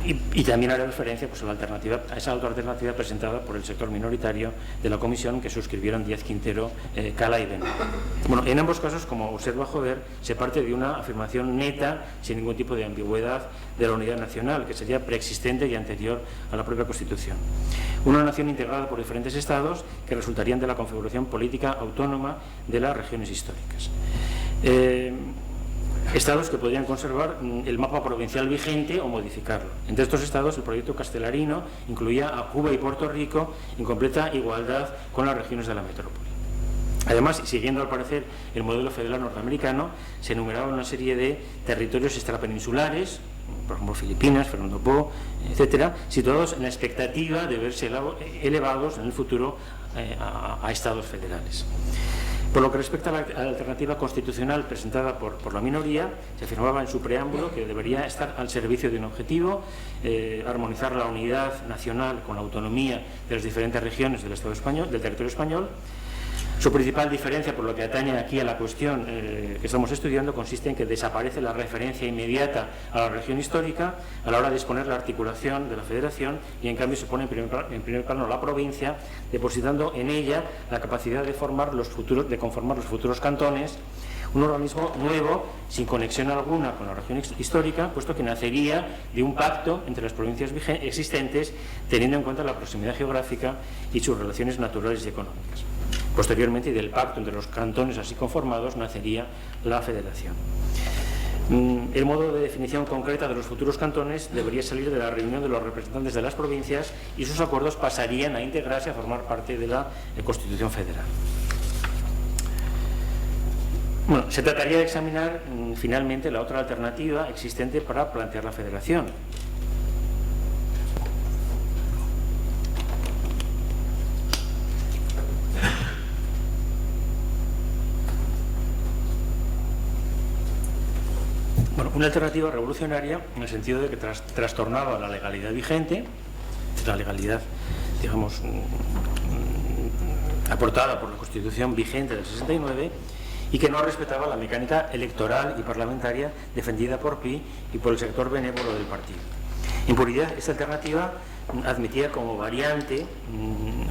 Y también haré referencia pues, a esa alternativa presentada por el sector minoritario de la comisión, que suscribieron Díaz Quintero, Cala y Beno. Bueno, en ambos casos, como observa Jover, se parte de una afirmación neta, sin ningún tipo de ambigüedad, de la unidad nacional, que sería preexistente y anterior a la propia Constitución. Una nación integrada por diferentes estados que resultarían de la configuración política autónoma de las regiones históricas. Estados que podrían conservar el mapa provincial vigente o modificarlo. Entre estos estados, el proyecto castelarino incluía a Cuba y Puerto Rico en completa igualdad con las regiones de la metrópoli. Además, siguiendo al parecer el modelo federal norteamericano, se enumeraban una serie de territorios extrapeninsulares, por ejemplo Filipinas, Fernando Po, etcétera, situados en la expectativa de verse elevados en el futuro a estados federales. Por lo que respecta a la alternativa constitucional presentada por la minoría, se afirmaba en su preámbulo que debería estar al servicio de un objetivo, armonizar la unidad nacional con la autonomía de las diferentes regiones del Estado español, del territorio español. Su principal diferencia, por lo que atañe aquí a la cuestión que estamos estudiando, consiste en que desaparece la referencia inmediata a la región histórica a la hora de exponer la articulación de la federación, y en cambio se pone en primer plano la provincia, depositando en ella la capacidad de conformar los futuros cantones, un organismo nuevo, sin conexión alguna con la región histórica, puesto que nacería de un pacto entre las provincias existentes, teniendo en cuenta la proximidad geográfica y sus relaciones naturales y económicas. Posteriormente, y del pacto entre los cantones así conformados, nacería la federación. El modo de definición concreta de los futuros cantones debería salir de la reunión de los representantes de las provincias, y sus acuerdos pasarían a integrarse, a formar parte de la Constitución Federal. Bueno, se trataría de examinar finalmente la otra alternativa existente para plantear la federación. Bueno, una alternativa revolucionaria en el sentido de que trastornaba la legalidad vigente, la legalidad, digamos, aportada por la Constitución vigente del 69, y que no respetaba la mecánica electoral y parlamentaria defendida por Pi y por el sector benévolo del partido. En puridad, esta alternativa admitía como variante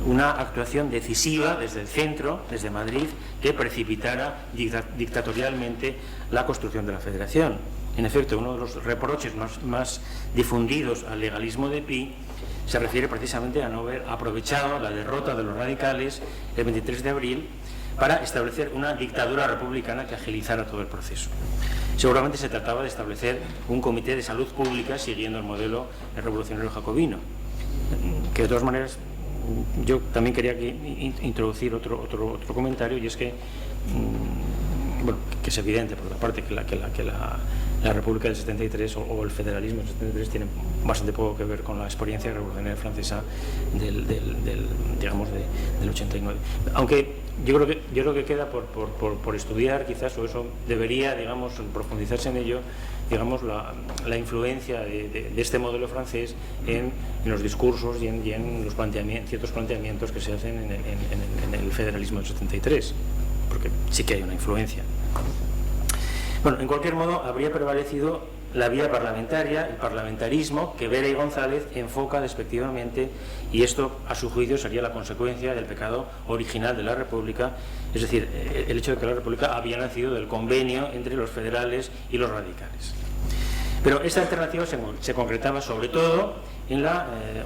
una actuación decisiva desde el centro, desde Madrid, que precipitara dictatorialmente la construcción de la federación. En efecto, uno de los reproches más difundidos al legalismo de Pi se refiere precisamente a no haber aprovechado la derrota de los radicales el 23 de abril para establecer una dictadura republicana que agilizara todo el proceso. Seguramente se trataba de establecer un comité de salud pública siguiendo el modelo revolucionario jacobino, que de todas maneras yo también quería introducir otro comentario, y es que, bueno, que es evidente por otra parte que la República del 73 o el federalismo del 73 tiene bastante poco que ver con la experiencia revolucionaria francesa del 89. Aunque yo creo que queda por estudiar, quizás, o eso debería, digamos, profundizarse en ello, digamos, la influencia de este modelo francés en los discursos y en los ciertos planteamientos que se hacen en el federalismo del 73, porque sí que hay una influencia. Bueno, en cualquier modo, habría prevalecido la vía parlamentaria, el parlamentarismo, que Vera y González enfoca despectivamente, y esto, a su juicio, sería la consecuencia del pecado original de la República, es decir, el hecho de que la República había nacido del convenio entre los federales y los radicales. Pero esta alternativa se concretaba sobre todo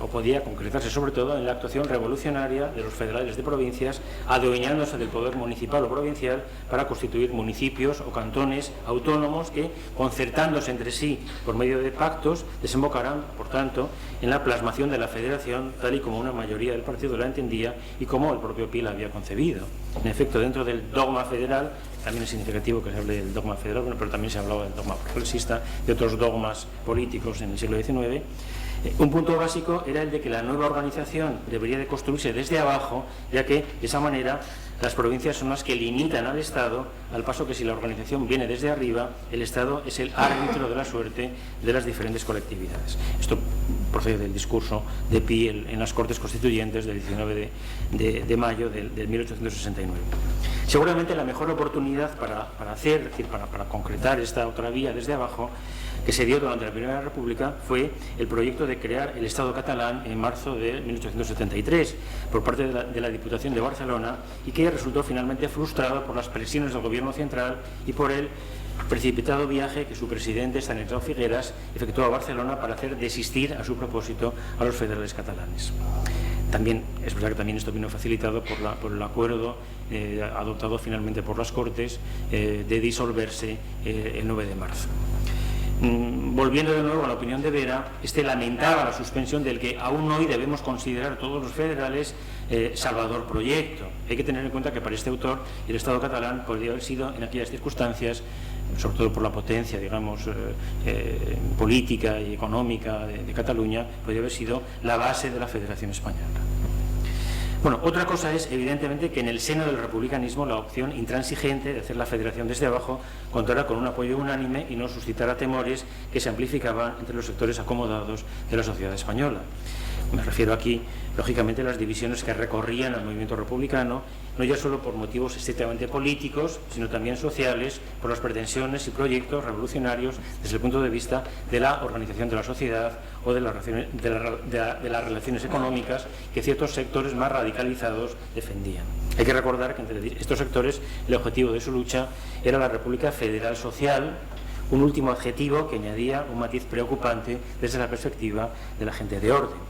o podía concretarse sobre todo en la actuación revolucionaria de los federales de provincias, adueñándose del poder municipal o provincial para constituir municipios o cantones autónomos que, concertándose entre sí por medio de pactos, desembocarán, por tanto, en la plasmación de la federación tal y como una mayoría del partido la entendía y como el propio Pi la había concebido. En efecto, dentro del dogma federal, también es significativo que se hable del dogma federal, pero también se ha hablado del dogma progresista, de otros dogmas políticos en el siglo XIX. Un punto básico era el de que la nueva organización debería de construirse desde abajo, ya que de esa manera las provincias son las que limitan al Estado, al paso que si la organización viene desde arriba, el Estado es el árbitro de la suerte de las diferentes colectividades. Esto procede del discurso de Pi en las Cortes Constituyentes del 19 de mayo de 1869. Seguramente la mejor oportunidad para concretar esta otra vía desde abajo que se dio durante la Primera República fue el proyecto de crear el Estado catalán en marzo de 1873 por parte de la Diputación de Barcelona, y que resultó finalmente frustrado por las presiones del gobierno central y por el precipitado viaje que su presidente, Stanislao Figueras, efectuó a Barcelona para hacer desistir a su propósito a los federales catalanes. También es verdad que también esto vino facilitado por el acuerdo adoptado finalmente por las Cortes de disolverse el 9 de marzo. Volviendo de nuevo a la opinión de Vera, este lamentaba la suspensión del que aún hoy debemos considerar todos los federales salvador proyecto. Hay que tener en cuenta que para este autor el Estado catalán podría haber sido en aquellas circunstancias, sobre todo por la potencia, digamos, política y económica de Cataluña, podría haber sido la base de la Federación Española. Bueno, otra cosa es, evidentemente, que en el seno del republicanismo la opción intransigente de hacer la federación desde abajo contara con un apoyo unánime y no suscitara temores que se amplificaban entre los sectores acomodados de la sociedad española. Me refiero aquí, lógicamente, a las divisiones que recorrían al movimiento republicano, no ya solo por motivos estrictamente políticos, sino también sociales, por las pretensiones y proyectos revolucionarios desde el punto de vista de la organización de la sociedad o de las relaciones económicas que ciertos sectores más radicalizados defendían. Hay que recordar que entre estos sectores el objetivo de su lucha era la República Federal Social, un último adjetivo que añadía un matiz preocupante desde la perspectiva de la gente de orden.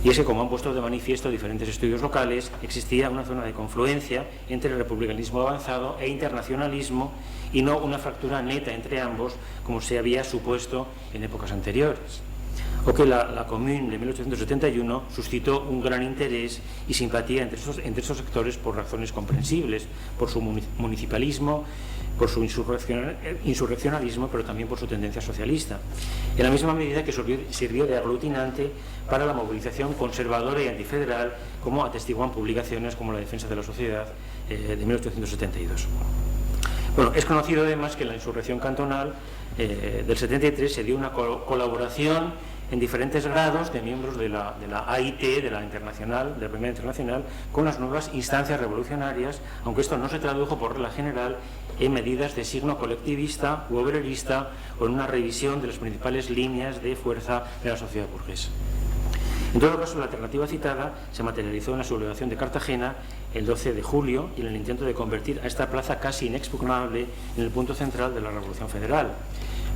Y es que, como han puesto de manifiesto diferentes estudios locales, existía una zona de confluencia entre el republicanismo avanzado e internacionalismo, y no una fractura neta entre ambos, como se había supuesto en épocas anteriores. O que la Commune de 1871 suscitó un gran interés y simpatía entre estos sectores por razones comprensibles, por su municipalismo, por su insurreccionalismo, pero también por su tendencia socialista, en la misma medida que sirvió de aglutinante para la movilización conservadora y antifederal, como atestiguan publicaciones como La defensa de la sociedad de 1872. Bueno, es conocido además que en la insurrección cantonal del 73 se dio una colaboración en diferentes grados de miembros de la AIT, de la Internacional, de la Primera Internacional, con las nuevas instancias revolucionarias, aunque esto no se tradujo por regla general en medidas de signo colectivista u obrerista o en una revisión de las principales líneas de fuerza de la sociedad burguesa. En todo caso, la alternativa citada se materializó en la sublevación de Cartagena el 12 de julio y en el intento de convertir a esta plaza casi inexpugnable en el punto central de la Revolución Federal.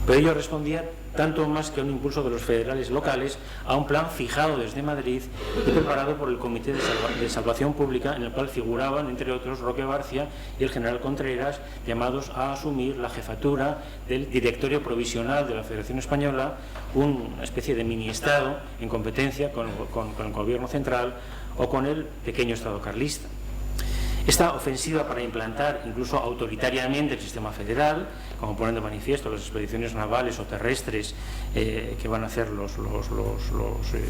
Pero ello respondía tanto más que a un impulso de los federales locales a un plan fijado desde Madrid y preparado por el Comité de Salvación Pública, en el cual figuraban, entre otros, Roque Barcia y el general Contreras, llamados a asumir la jefatura del Directorio Provisional de la Federación Española, una especie de mini-estado en competencia con el gobierno central o con el pequeño Estado carlista. Esta ofensiva para implantar incluso autoritariamente el sistema federal, como ponen de manifiesto las expediciones navales o terrestres que van a hacer los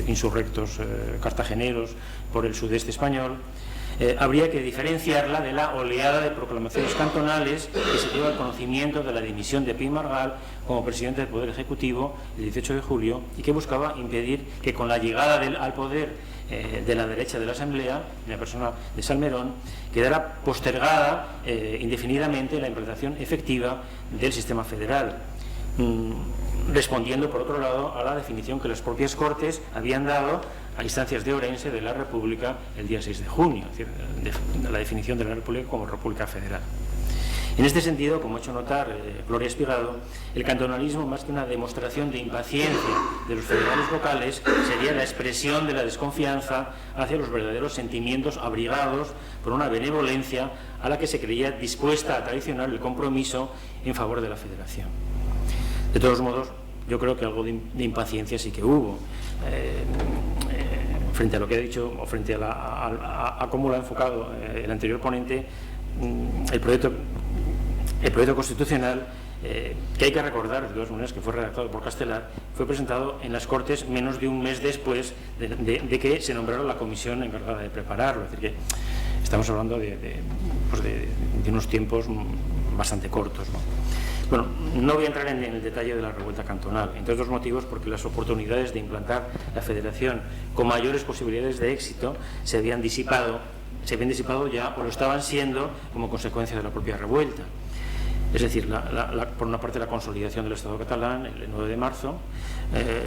insurrectos cartageneros por el sudeste español, habría que diferenciarla de la oleada de proclamaciones cantonales que se lleva al conocimiento de la dimisión de Pi y Margall como presidente del Poder Ejecutivo el 18 de julio y que buscaba impedir que con la llegada al poder de la derecha de la Asamblea, en la persona de Salmerón, quedara postergada indefinidamente la implantación efectiva del sistema federal, respondiendo por otro lado a la definición que las propias Cortes habían dado a instancias de Orense de la República el día 6 de junio, es decir, de la definición de la República como República Federal. En este sentido, como ha hecho notar Gloria Espigado, el cantonalismo, más que una demostración de impaciencia de los federales locales, sería la expresión de la desconfianza hacia los verdaderos sentimientos abrigados por una benevolencia a la que se creía dispuesta a traicionar el compromiso en favor de la federación. De todos modos, yo creo que algo de impaciencia sí que hubo. Frente a lo que ha dicho, o frente a cómo lo ha enfocado el anterior ponente, el proyecto constitucional, que hay que recordar de todas maneras que fue redactado por Castelar, fue presentado en las Cortes menos de un mes después de que se nombrara la comisión encargada de prepararlo. Es decir, que estamos hablando de unos tiempos bastante cortos, ¿no? Bueno, no voy a entrar en el detalle de la revuelta cantonal, entre otros motivos porque las oportunidades de implantar la federación con mayores posibilidades de éxito se habían disipado ya, o lo estaban siendo como consecuencia de la propia revuelta. Es decir, la por una parte la consolidación del Estado catalán, el 9 de marzo,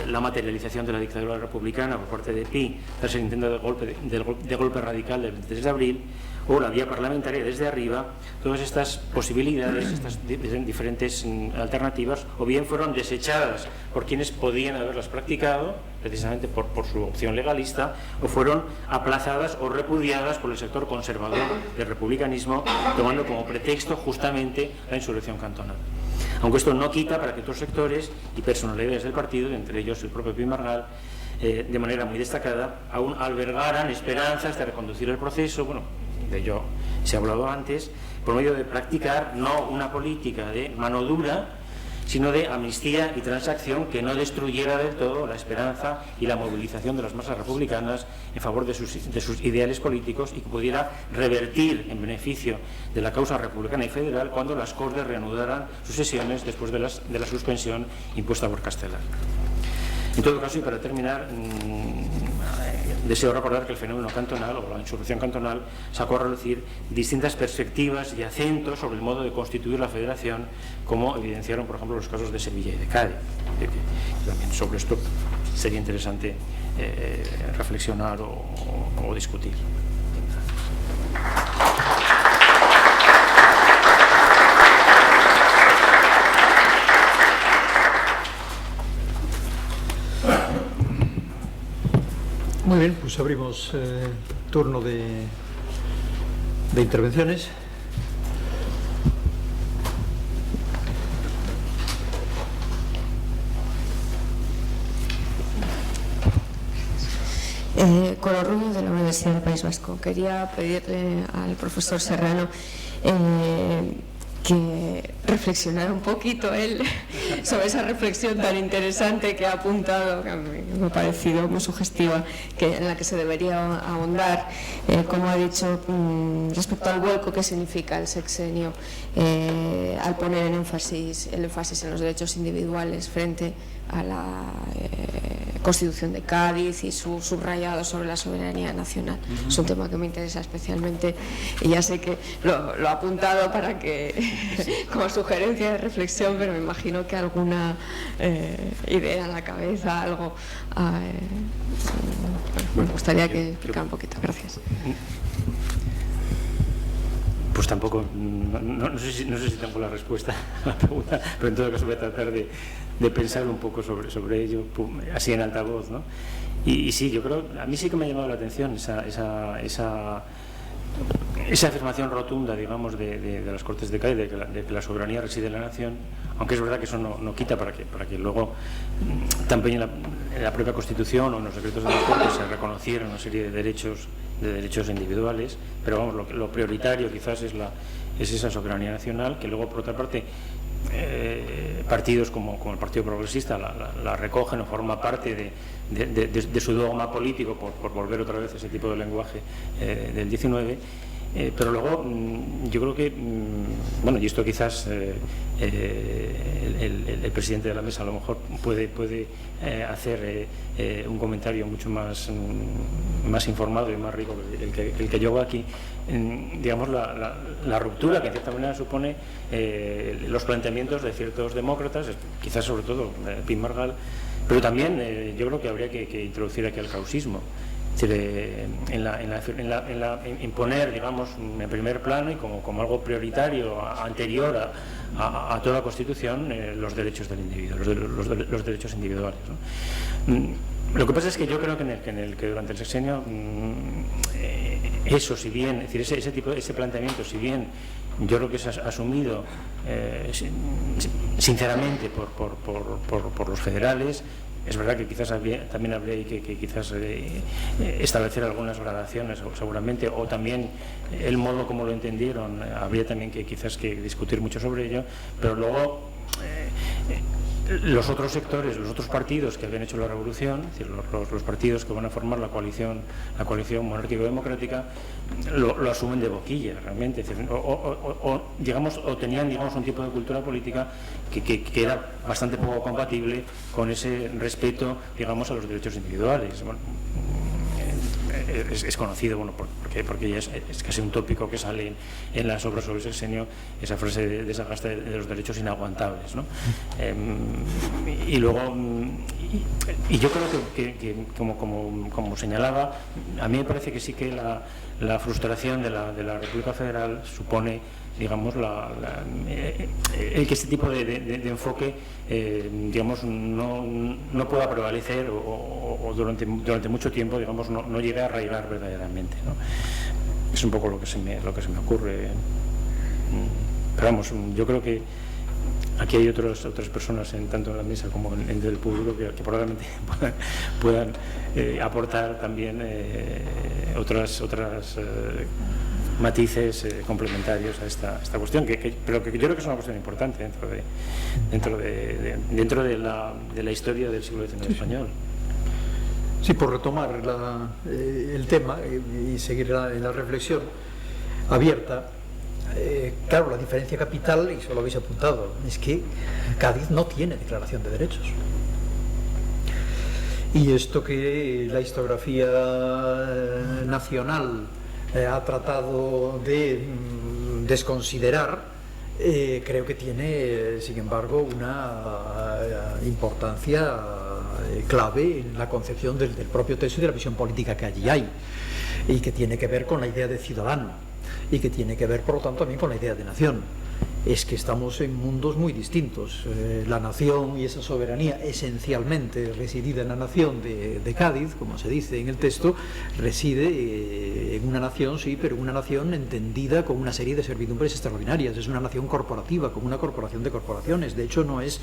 la materialización de la dictadura republicana por parte de Pi tras el intento de golpe radical del 23 de abril, o la vía parlamentaria desde arriba. Todas estas posibilidades, estas diferentes alternativas, o bien fueron desechadas por quienes podían haberlas practicado, precisamente por su opción legalista, o fueron aplazadas o repudiadas por el sector conservador del republicanismo, tomando como pretexto justamente la insurrección cantonal. Aunque esto no quita para que otros sectores y personalidades del partido, entre ellos el propio Pi Margall, de manera muy destacada, aún albergaran esperanzas de reconducir el proceso. Bueno, de ello se ha hablado antes, por medio de practicar no una política de mano dura, sino de amnistía y transacción que no destruyera del todo la esperanza y la movilización de las masas republicanas en favor de sus ideales políticos, y que pudiera revertir en beneficio de la causa republicana y federal cuando las Cortes reanudaran sus sesiones después de la suspensión impuesta por Castelar. En todo caso, y para terminar, deseo recordar que el fenómeno cantonal o la insurrección cantonal sacó a relucir distintas perspectivas y acentos sobre el modo de constituir la federación, como evidenciaron, por ejemplo, los casos de Sevilla y de Cádiz. También sobre esto sería interesante reflexionar o discutir. Muy bien, pues abrimos turno de intervenciones. Coro Rubio, de la Universidad del País Vasco. Quería pedirle al profesor Serrano que reflexionara un poquito él sobre esa reflexión tan interesante que ha apuntado, que me ha parecido muy sugestiva, en la que se debería ahondar, como ha dicho, respecto al vuelco que significa el sexenio, al poner el énfasis en los derechos individuales frente a la Constitución de Cádiz y su subrayado sobre la soberanía nacional. Es un tema que me interesa especialmente y ya sé que lo ha apuntado para que como sugerencia de reflexión, pero me imagino que alguna idea en la cabeza, algo me gustaría que explicara un poquito. Gracias. Pues tampoco, no sé si tengo la respuesta a la pregunta, pero en todo caso voy a tratar de pensar un poco sobre ello, así en alta voz, ¿no? Y sí, yo creo, a mí sí que me ha llamado la atención esa afirmación rotunda, digamos, de las Cortes de Cádiz, de que la soberanía reside en la nación, aunque es verdad que eso no quita para que luego también en la propia Constitución o en los decretos de las Cortes se reconociera una serie de derechos individuales, pero vamos, lo prioritario quizás es esa soberanía nacional, que luego, por otra parte, partidos como el Partido Progresista la recogen o forma parte de su dogma político, por volver otra vez a ese tipo de lenguaje del 19. Pero luego yo creo que, bueno, y esto quizás el presidente de la mesa a lo mejor puede hacer un comentario mucho más informado y más rico que el que yo hago aquí, digamos, la ruptura que en cierta manera supone los planteamientos de ciertos demócratas, quizás sobre todo Pi Margall, pero también yo creo que habría que introducir aquí el causismo. Es decir, imponer, digamos, en primer plano y como algo prioritario, anterior a toda Constitución, los derechos del individuo, los derechos individuales, ¿no? Lo que pasa es que yo creo que durante el sexenio eso, si bien, es decir, ese planteamiento, si bien yo creo que es asumido sinceramente por los federales, es verdad que quizás también habría que quizás establecer algunas gradaciones seguramente, o también el modo como lo entendieron, habría también que quizás que discutir mucho sobre ello, pero luego los otros sectores, los otros partidos que habían hecho la revolución, es decir, los partidos que van a formar la coalición monárquico-democrática, lo asumen de boquilla realmente, es decir, o tenían, digamos, un tipo de cultura política que era bastante poco compatible con ese respeto, digamos, a los derechos individuales. Bueno, es conocido, bueno, porque ya es casi un tópico que sale en las obras sobre Sexenio, esa frase de Sagasta de los derechos inaguantables, ¿no? Y luego, y yo creo que como señalaba, a mí me parece que sí que la frustración de la República Federal supone, digamos, el que este tipo de enfoque, digamos, no pueda prevalecer o durante mucho tiempo, digamos, no llegue a arraigar verdaderamente, ¿no? Es un poco lo que se me ocurre. Pero vamos, yo creo que aquí hay otras personas, tanto en la mesa como en el público, que probablemente puedan aportar también otras matices complementarios a esta cuestión, pero que yo creo que es una cuestión importante dentro de la historia del siglo XIX español. Sí, por retomar el tema y seguir en la reflexión abierta, claro, la diferencia capital, y eso lo habéis apuntado, es que Cádiz no tiene declaración de derechos. Y esto que la historiografía nacional ha tratado de desconsiderar, creo que tiene, sin embargo, una importancia clave en la concepción del propio texto y de la visión política que allí hay, y que tiene que ver con la idea de ciudadano, y que tiene que ver, por lo tanto, también con la idea de nación. Es que estamos en mundos muy distintos. La nación y esa soberanía esencialmente residida en la nación de Cádiz, como se dice en el texto, reside en una nación, sí, pero una nación entendida con una serie de servidumbres extraordinarias. Es una nación corporativa, como una corporación de corporaciones. De hecho, no es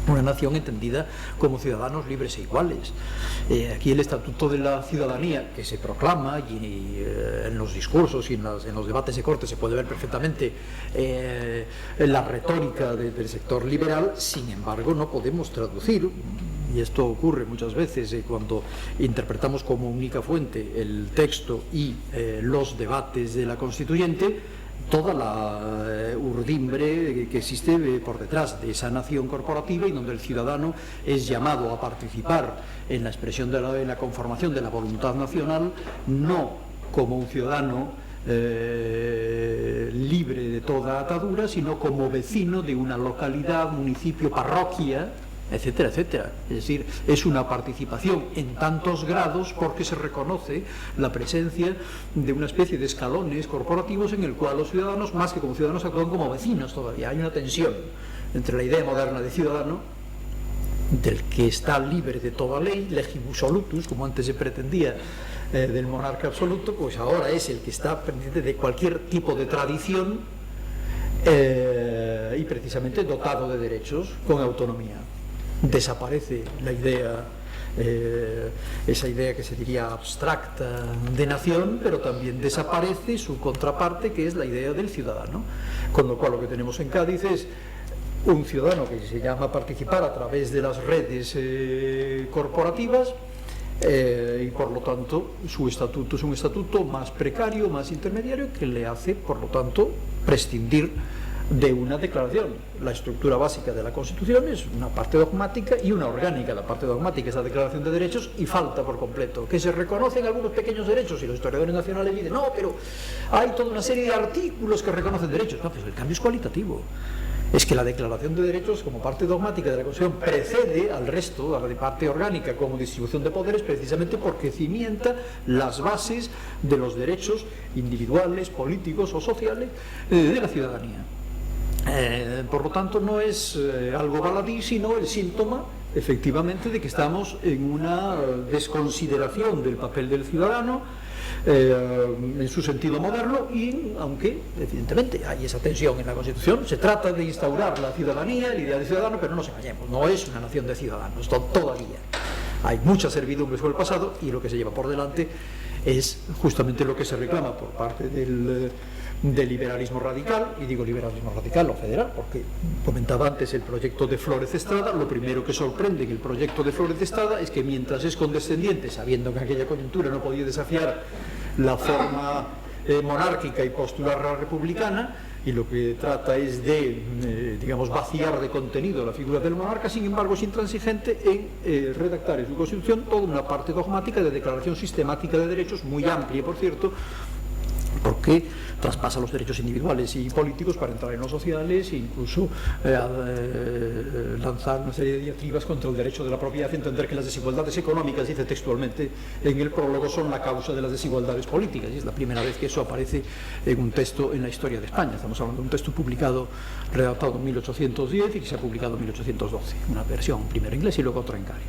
una nación entendida como ciudadanos libres e iguales. Aquí el Estatuto de la Ciudadanía, que se proclama y en los discursos y en los debates de corte se puede ver perfectamente la retórica del sector liberal. Sin embargo, no podemos traducir, y esto ocurre muchas veces cuando interpretamos como única fuente el texto y los debates de la Constituyente, toda la urdimbre que existe por detrás de esa nación corporativa, y donde el ciudadano es llamado a participar en la expresión en la conformación de la voluntad nacional, no como un ciudadano libre de toda atadura, sino como vecino de una localidad, municipio, parroquia, etcétera, etcétera. Es decir, es una participación en tantos grados porque se reconoce la presencia de una especie de escalones corporativos en el cual los ciudadanos, más que como ciudadanos, actúan como vecinos todavía. Hay una tensión entre la idea moderna de ciudadano, del que está libre de toda ley, legibus solutus, como antes se pretendía, del monarca absoluto, pues ahora es el que está pendiente de cualquier tipo de tradición y precisamente dotado de derechos con autonomía. Desaparece la idea, esa idea que se diría abstracta de nación, pero también desaparece su contraparte, que es la idea del ciudadano. Con lo cual lo que tenemos en Cádiz es un ciudadano que se llama a participar a través de las redes corporativas, y por lo tanto su estatuto es un estatuto más precario, más intermediario, que le hace, por lo tanto, prescindir de una declaración. La estructura básica de la Constitución es una parte dogmática y una orgánica. La parte dogmática es la declaración de derechos, y falta por completo que se reconocen algunos pequeños derechos, y los historiadores nacionales dicen, no, pero hay toda una serie de artículos que reconocen derechos. No, pues el cambio es cualitativo. Es que la declaración de derechos como parte dogmática de la Constitución precede al resto, a la de parte orgánica como distribución de poderes, precisamente porque cimienta las bases de los derechos individuales, políticos o sociales de la ciudadanía. Por lo tanto, no es algo baladí, sino el síntoma, efectivamente, de que estamos en una desconsideración del papel del ciudadano en su sentido moderno, y aunque evidentemente hay esa tensión en la Constitución, se trata de instaurar la ciudadanía, la idea de ciudadano, pero no nos engañemos, no es una nación de ciudadanos todavía. Hay mucha servidumbre sobre el pasado, y lo que se lleva por delante es justamente lo que se reclama por parte del liberalismo radical, y digo liberalismo radical o federal porque comentaba antes el proyecto de Flórez Estrada. Lo primero que sorprende en el proyecto de Flórez Estrada es que, mientras es condescendiente, sabiendo que en aquella coyuntura no podía desafiar la forma monárquica y postular la republicana, y lo que trata es de, digamos, vaciar de contenido la figura del monarca. Sin embargo, es intransigente en redactar en su Constitución toda una parte dogmática de declaración sistemática de derechos, muy amplia, por cierto, porque traspasa los derechos individuales y políticos para entrar en los sociales e incluso lanzar una serie de diatribas contra el derecho de la propiedad, entender que las desigualdades económicas, dice textualmente en el prólogo, son la causa de las desigualdades políticas, y es la primera vez que eso aparece en un texto en la historia de España. Estamos hablando de un texto publicado, redactado en 1810 y que se ha publicado en 1812, una versión primero en inglés y luego otra en Cádiz.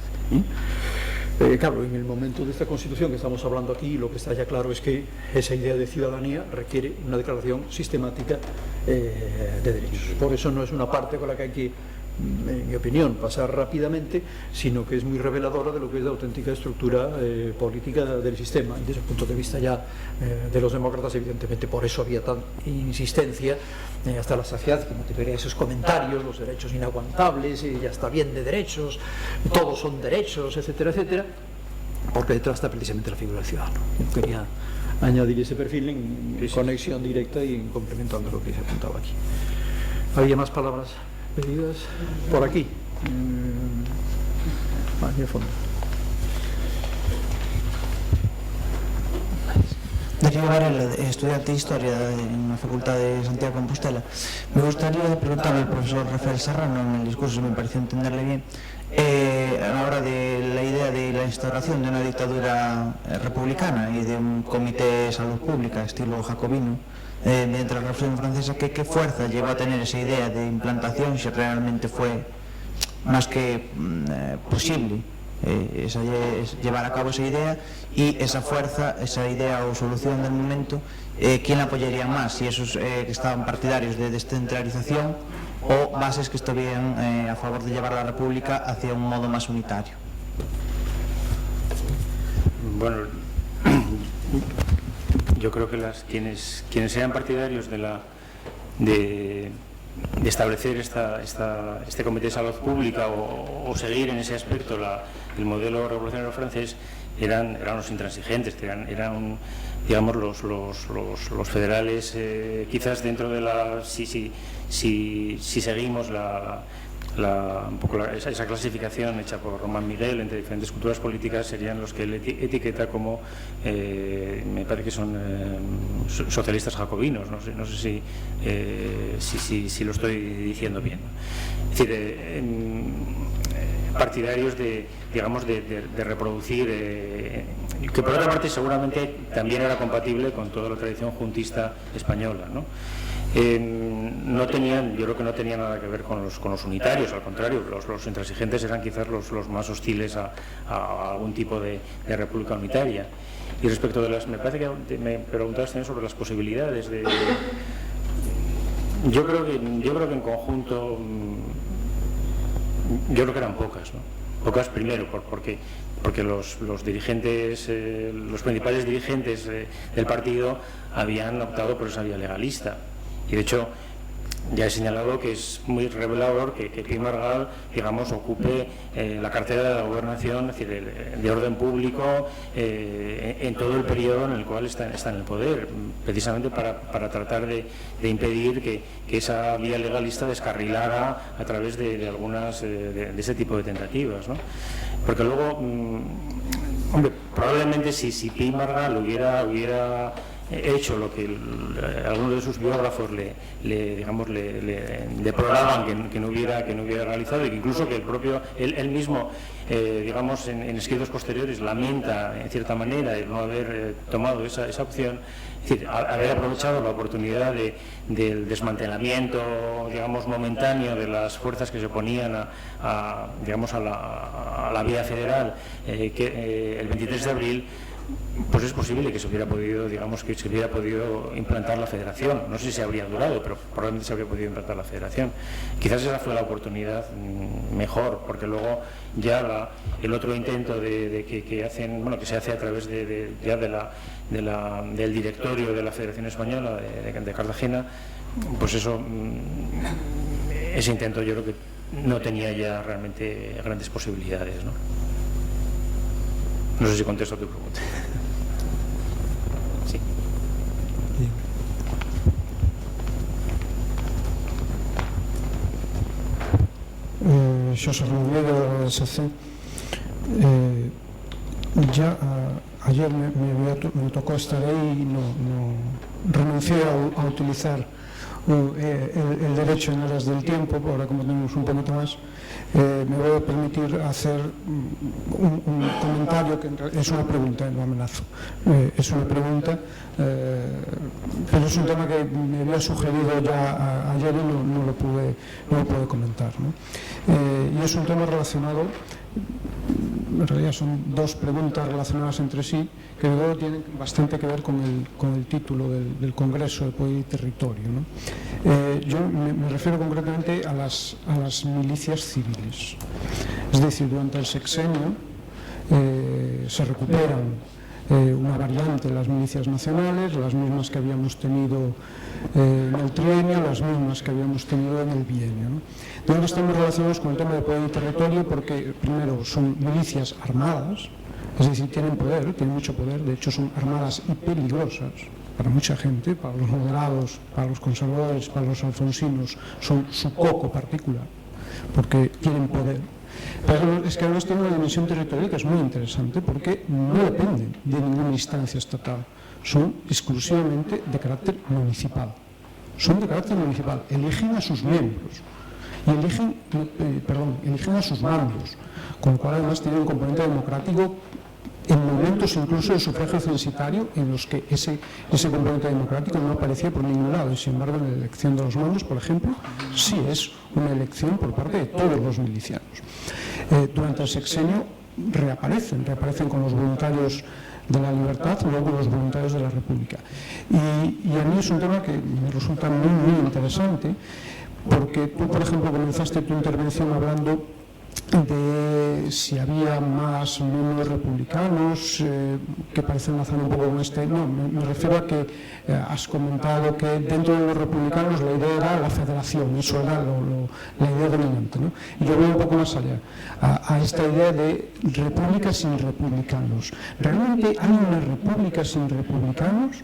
Claro, en el momento de esta Constitución que estamos hablando aquí, lo que está ya claro es que esa idea de ciudadanía requiere una declaración sistemática de derechos. Por eso no es una parte con la que hay que, en mi opinión, pasar rápidamente, sino que es muy reveladora de lo que es la auténtica estructura política del sistema. Y desde el punto de vista ya de los demócratas, evidentemente, por eso había tanta insistencia hasta la saciedad, como te veré esos comentarios, los derechos inaguantables, ya está bien de derechos, todos son derechos, etcétera, etcétera, porque detrás está precisamente la figura del ciudadano. Yo quería añadir ese perfil en conexión directa y complementando lo que se apuntaba aquí. ¿Había más palabras pedidas? Por aquí. Aquí al fondo. Darío Varela, estudiante de Historia en la Facultad de Santiago de Compostela. Me gustaría preguntarle al profesor Rafael Serrano, en el discurso me pareció entenderle bien, a la hora de la idea de la instauración de una dictadura republicana y de un comité de salud pública estilo jacobino, mediante la Revolución Francesa, ¿qué fuerza llevó a tener esa idea de implantación, si realmente fue más que posible llevar a cabo esa idea, y esa fuerza, esa idea o solución del momento, quién la apoyaría más, si esos que estaban partidarios de descentralización o bases que estuvieran a favor de llevar la República hacia un modo más unitario? Bueno, yo creo que quienes sean partidarios de establecer este comité de salud pública o seguir en ese aspecto el modelo revolucionario francés eran los intransigentes, eran digamos los federales, quizás dentro de si seguimos un poco esa clasificación hecha por Román Miguel entre diferentes culturas políticas, serían los que él etiqueta como me parece que son socialistas jacobinos, no sé si lo estoy diciendo bien. Es decir, partidarios de reproducir, que por otra parte seguramente también era compatible con toda la tradición juntista española, ¿no? Yo creo que no tenían nada que ver con los unitarios, al contrario, los intransigentes eran quizás los más hostiles a algún tipo de república unitaria. Y respecto de me parece que me preguntabas también sobre las posibilidades yo creo que en conjunto yo creo que eran pocas, ¿no? Pocas, primero porque los dirigentes, los principales dirigentes del partido habían optado por esa vía legalista. Y de hecho, ya he señalado que es muy revelador que Pi Margall, digamos, ocupe la cartera de la gobernación, es decir, de orden público, en todo el periodo en el cual está en el poder, precisamente para tratar de impedir que esa vía legalista descarrilara a través de algunas de ese tipo de tentativas, ¿no? Porque luego, hombre, probablemente si Pi Margall hubiera hecho lo que algunos de sus biógrafos le deploraban que no hubiera realizado, y que incluso que él mismo digamos en escritos posteriores lamenta en cierta manera el no haber tomado esa opción, es decir, haber aprovechado la oportunidad del desmantelamiento, digamos, momentáneo de las fuerzas que se oponían a la vía federal el 23 de abril. Pues es posible que se hubiera podido, implantar la federación. No sé si habría durado, pero probablemente se habría podido implantar la federación. Quizás esa fue la oportunidad mejor, porque luego ya el otro intento que se hace a través del directorio de la Federación Española de Cartagena, pues ese intento yo creo que no tenía ya realmente grandes posibilidades, ¿no? No sé si contesto a tu pregunta. Sí. Xosé Rodríguez da SC. Ayer me tocó estar ahí y renuncié a utilizar el derecho en aras del tiempo. Ahora, como tenemos un poquito más, me voy a permitir hacer un comentario que es una pregunta, no amenazo. Es una pregunta, pero es un tema que me había sugerido ya ayer y no lo pude comentar, ¿no? Y es un tema relacionado, en realidad son dos preguntas relacionadas entre sí, que luego tienen bastante que ver con el título del Congreso de Poder y Territorio, ¿no? Yo me refiero concretamente a las milicias civiles. Es decir, durante el sexenio se recuperan una variante de las milicias nacionales, las mismas que habíamos tenido en el trienio, las mismas que habíamos tenido en el bienio, ¿no? Donde estamos relacionados con el tema de poder y territorio porque, primero, son milicias armadas, es decir, tienen poder, tienen mucho poder, de hecho son armadas y peligrosas para mucha gente, para los moderados, para los conservadores, para los alfonsinos, son su coco particular, porque tienen poder. Pero es que además tiene una dimensión territorial que es muy interesante porque no dependen de ninguna instancia estatal, son exclusivamente de carácter municipal. Son de carácter municipal, eligen a sus miembros y eligen a sus mandos, con lo cual además tienen un componente democrático en momentos incluso de sufragio censitario en los que ese componente democrático no aparecía por ningún lado, y sin embargo en la elección de los mandos, por ejemplo, sí es una elección por parte de todos los milicianos. Durante el sexenio reaparecen con los voluntarios de la libertad, luego con los voluntarios de la República. Y a mí es un tema que me resulta muy, muy interesante, porque tú, por ejemplo, comenzaste tu intervención hablando de si había más o menos republicanos, que parece enlazar un poco con este. No, me refiero a que has comentado que dentro de los republicanos la idea era la federación, eso era la idea dominante, ¿no? Y yo voy un poco más allá, a esta idea de república sin republicanos. ¿Realmente hay una república sin republicanos?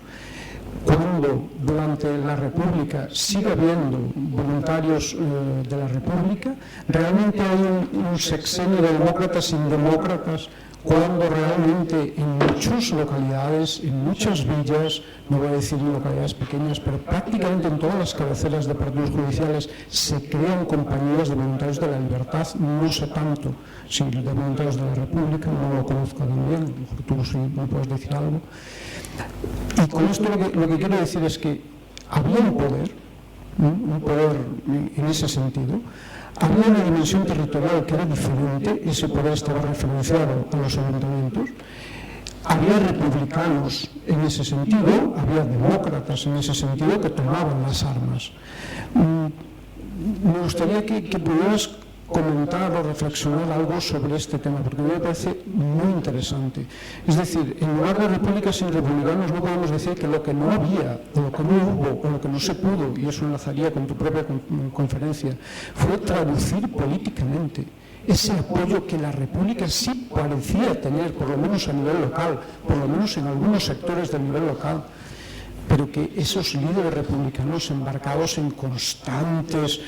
Cuando durante la República sigue habiendo voluntarios de la República, realmente hay un sexenio de demócratas sin demócratas, cuando realmente en muchas localidades, en muchas villas, no voy a decir en localidades pequeñas, pero prácticamente en todas las cabeceras de partidos judiciales se crean compañías de voluntarios de la libertad, no sé tanto si de voluntarios de la República, no lo conozco también, a lo mejor tú sí me puedes decir algo. Y con esto lo que quiero decir es que había un poder en ese sentido, había una dimensión territorial que era diferente, ese poder estaba referenciado a los ayuntamientos, había republicanos en ese sentido, había demócratas en ese sentido que tomaban las armas. Me gustaría que pudieras comentar o reflexionar algo sobre este tema, porque me parece muy interesante. Es decir, en lugar de repúblicas sin republicanos no podemos decir que lo que no había, o lo que no hubo, o lo que no se pudo, y eso enlazaría con tu propia conferencia, fue traducir políticamente ese apoyo que la República sí parecía tener, por lo menos a nivel local, por lo menos en algunos sectores del nivel local, pero que esos líderes republicanos embarcados en constantes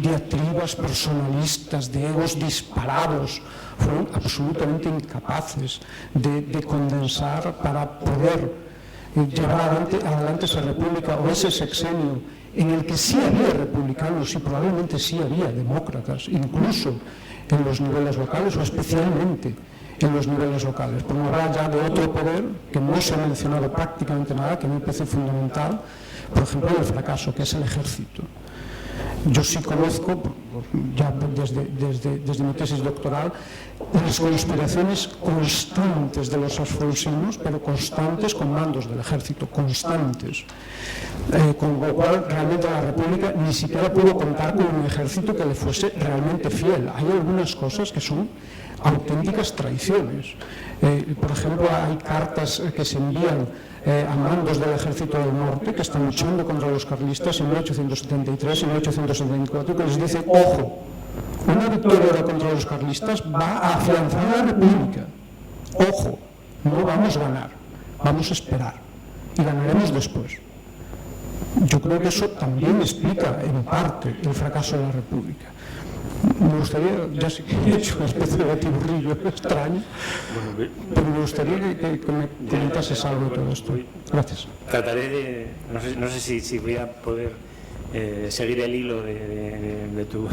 diatribas personalistas, de egos disparados, fueron absolutamente incapaces de condensar para poder llevar adelante esa república o ese sexenio en el que sí había republicanos y probablemente sí había demócratas, incluso en los niveles locales o especialmente en los niveles locales, por no hablar ya de otro poder que no se ha mencionado prácticamente nada, que me parece fundamental, por ejemplo, el fracaso, que es el ejército. Yo sí conozco, ya desde mi tesis doctoral, las conspiraciones constantes de los alfonsinos, pero constantes con mandos del ejército, constantes. Con lo cual, realmente la República ni siquiera pudo contar con un ejército que le fuese realmente fiel. Hay algunas cosas que son auténticas traiciones. Por ejemplo, hay cartas que se envían a mandos del Ejército del Norte que están luchando contra los carlistas en 1873 y 1874, que les dice, ojo, una victoria contra los carlistas va a afianzar la República. Ojo, no vamos a ganar, vamos a esperar y ganaremos después. Yo creo que eso también explica en parte el fracaso de la República. Me gustaría, ya sé que he hecho una especie de batiburrillo extraño, pero me gustaría que me comentases algo de todo esto. Gracias. Trataré de, no sé si voy a poder seguir el hilo de tu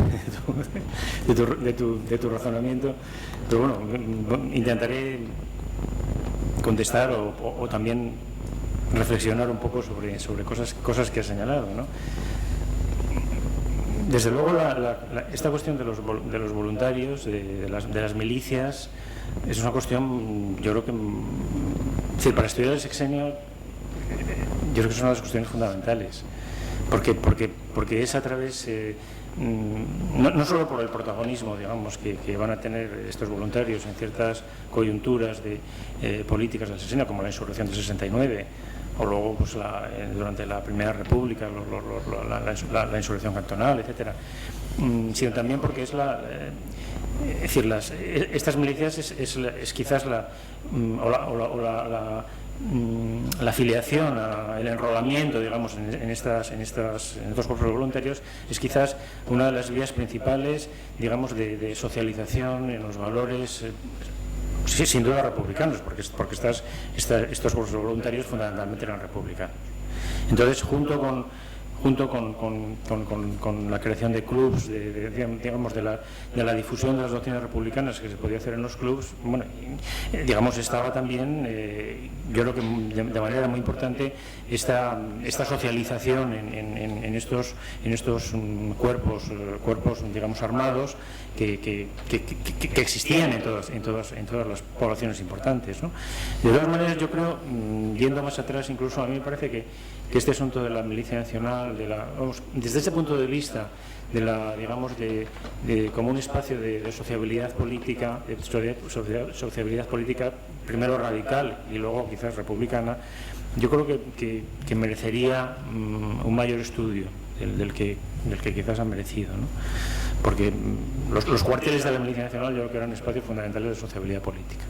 razonamiento, pero bueno, intentaré contestar o también reflexionar un poco sobre cosas que has señalado, ¿no? Desde luego, esta cuestión de los voluntarios, de las milicias, es una cuestión, yo creo que, es decir, para estudiar el sexenio, yo creo que es una de las cuestiones fundamentales, porque es a través, no solo por el protagonismo, digamos, que van a tener estos voluntarios en ciertas coyunturas políticas del sexenio, como la insurrección del 69, o luego pues durante la Primera República, la insurrección cantonal, etcétera, sino también porque es decir, estas milicias es quizás la afiliación, el enrolamiento, digamos, en estos cuerpos voluntarios es quizás una de las vías principales, digamos, de socialización en los valores. Sí, sin duda republicanos, porque estos cuerpos voluntarios fundamentalmente eran republicanos. Entonces, junto con la creación de clubs, digamos, de la difusión de las doctrinas republicanas que se podía hacer en los clubs, bueno, digamos, estaba también, yo creo que de manera muy importante, esta socialización en estos cuerpos, digamos, armados que existían en todas las poblaciones importantes, ¿no? De todas maneras, yo creo, yendo más atrás, incluso a mí me parece que este asunto de la milicia nacional, desde ese punto de vista, digamos, como un espacio de sociabilidad política, sociabilidad política primero radical y luego quizás republicana, yo creo que merecería un mayor estudio del que quizás ha merecido, ¿no? Porque los cuarteles de la milicia nacional yo creo que eran espacios fundamentales de sociabilidad política.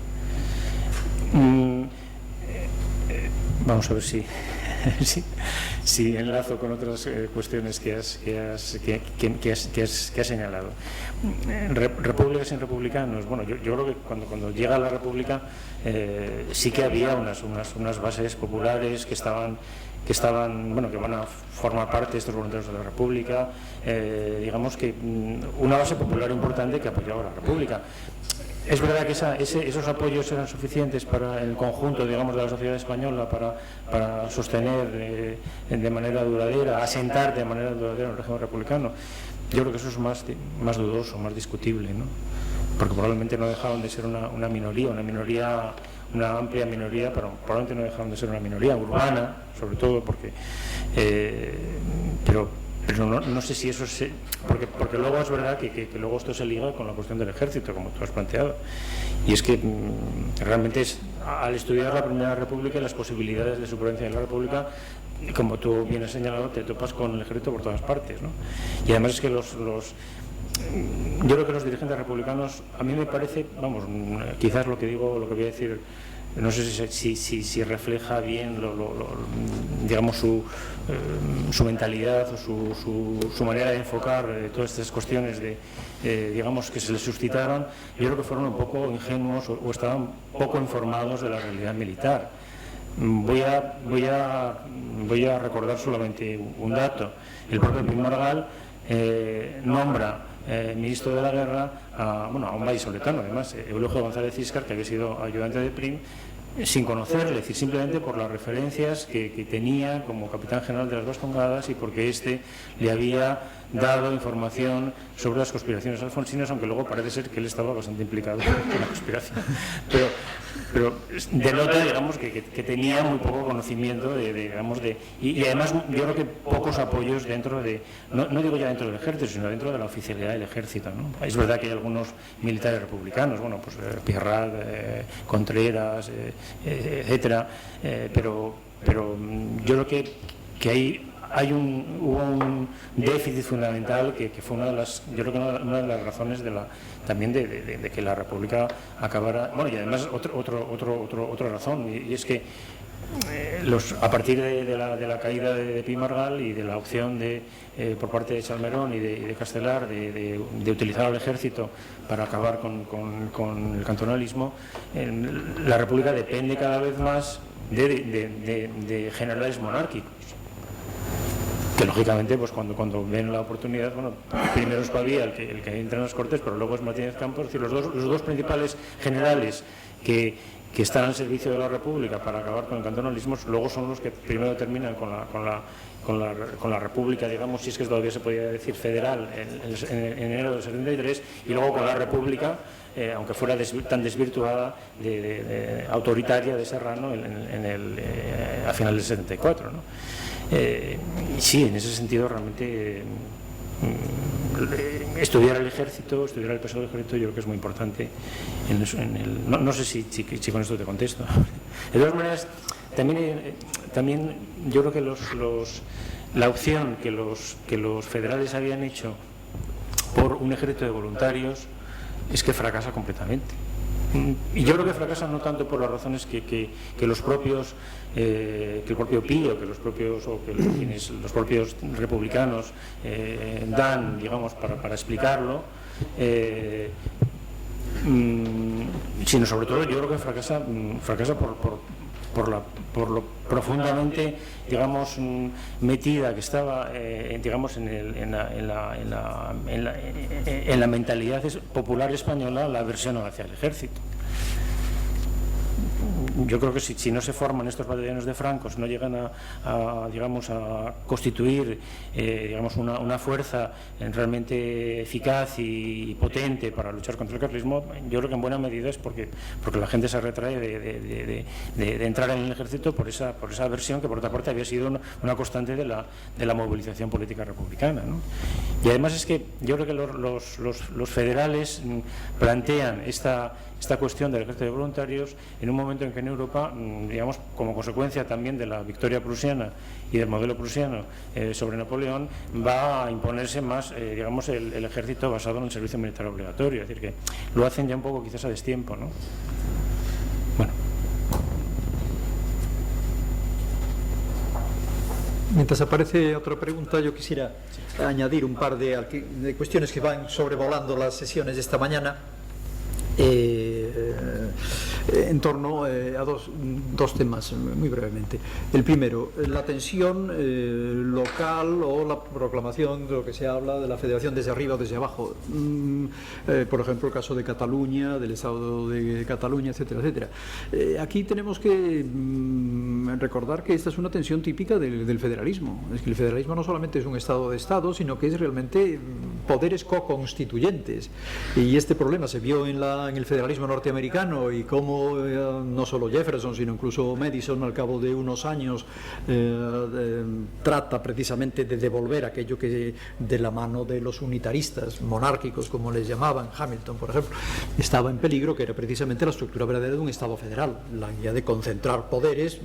Vamos a ver si enlazo con otras cuestiones que has señalado. Repúblicas sin republicanos. Bueno, yo creo que cuando llega la República sí que había unas bases populares que van a formar parte de estos voluntarios de la República, digamos que una base popular importante que apoyaba a la República. Es verdad que esos apoyos eran suficientes para el conjunto, digamos, de la sociedad española para sostener de manera duradera, asentar de manera duradera el régimen republicano. Yo creo que eso es más dudoso, más discutible, ¿no? Porque probablemente no dejaban de ser una minoría, una amplia minoría, pero probablemente no dejaron de ser una minoría urbana, sobre todo porque pero no sé si eso porque luego es verdad que luego esto se liga con la cuestión del ejército, como tú has planteado, y es que realmente al estudiar la Primera República y las posibilidades de supervivencia de la República, como tú bien has señalado, te topas con el ejército por todas partes, ¿no? Y además es que yo creo que los dirigentes republicanos, a mí me parece, vamos, quizás lo que voy a decir, no sé si refleja bien digamos su mentalidad o su manera de enfocar todas estas cuestiones digamos, que se les suscitaron. Yo creo que fueron un poco ingenuos o estaban poco informados de la realidad militar. Voy a recordar solamente un dato. El propio Prim Margall nombra ministro de la Guerra a un vallisoletano, además, Eulogio González Íscar, que había sido ayudante de Prim, sin conocerle, es decir, simplemente por las referencias que tenía como capitán general de las Vascongadas y porque le había dado información sobre las conspiraciones alfonsinas, aunque luego parece ser que él estaba bastante implicado en la conspiración. Pero denota, digamos, que tenía muy poco conocimiento y además yo creo que pocos apoyos dentro no digo ya dentro del ejército, sino dentro de la oficialidad del ejército, ¿no? Es verdad que hay algunos militares republicanos, pues Pierrat, Contreras, etcétera, pero yo creo que hubo un déficit fundamental que fue una de las razones también de que la República acabara. Bueno, y además otra razón, y es que a partir de la caída de Pi Margall y de la opción por parte de Salmerón y de Castelar de utilizar al ejército para acabar con el cantonalismo, la República depende cada vez más de generales monárquicos, que lógicamente pues cuando ven la oportunidad, bueno, primero es Pavía el que entra en las Cortes, pero luego es Martínez Campos. Es decir, los dos principales generales que están al servicio de la República para acabar con el cantonalismo, luego son los que primero terminan con la República, digamos, si es que todavía se podía decir federal, en enero del 73, y luego con la República, aunque fuera tan desvirtuada, autoritaria de Serrano a final del 74, ¿no? Y sí, en ese sentido realmente estudiar el ejército, estudiar el peso del ejército, yo creo que es muy importante. No sé si con esto te contesto. De todas maneras, también yo creo que la opción que los federales habían hecho por un ejército de voluntarios es que fracasa completamente. Y yo creo que fracasa no tanto por las razones que los propios que el propio Pío, que los propios republicanos dan, digamos, para explicarlo, sino sobre todo yo creo que fracasa por lo profundamente, digamos, metida que estaba, digamos, en la mentalidad popular española, la aversión hacia el ejército. Yo creo que si no se forman estos batallones de francos, no llegan digamos, a constituir digamos, una fuerza realmente eficaz y potente para luchar contra el carlismo, yo creo que en buena medida es porque la gente se retrae de entrar en el ejército por esa aversión que por otra parte había sido una constante de la movilización política republicana, ¿no? Y además es que yo creo que los federales plantean esta cuestión del ejército de voluntarios en un momento en que en Europa, digamos, como consecuencia también de la victoria prusiana y del modelo prusiano sobre Napoleón, va a imponerse más, digamos, el ejército basado en el servicio militar obligatorio. Es decir, que lo hacen ya un poco quizás a destiempo, ¿no? Bueno. Mientras aparece otra pregunta, yo quisiera añadir un par de cuestiones que van sobrevolando las sesiones de esta mañana. En torno a dos temas, muy brevemente. El primero, la tensión local o la proclamación de lo que se habla de la federación desde arriba o desde abajo. Por ejemplo, el caso de Cataluña, del Estado de Cataluña, etcétera, etcétera. Aquí tenemos que recordar que esta es una tensión típica del federalismo. Es que el federalismo no solamente es un Estado de Estado, sino que es realmente poderes co-constituyentes. Y este problema se vio en el federalismo norteamericano y cómo no solo Jefferson, sino incluso Madison, al cabo de unos años, trata precisamente de devolver aquello que de la mano de los unitaristas, monárquicos, como les llamaban, Hamilton, por ejemplo, estaba en peligro, que era precisamente la estructura verdadera de un Estado federal, la idea de concentrar poderes,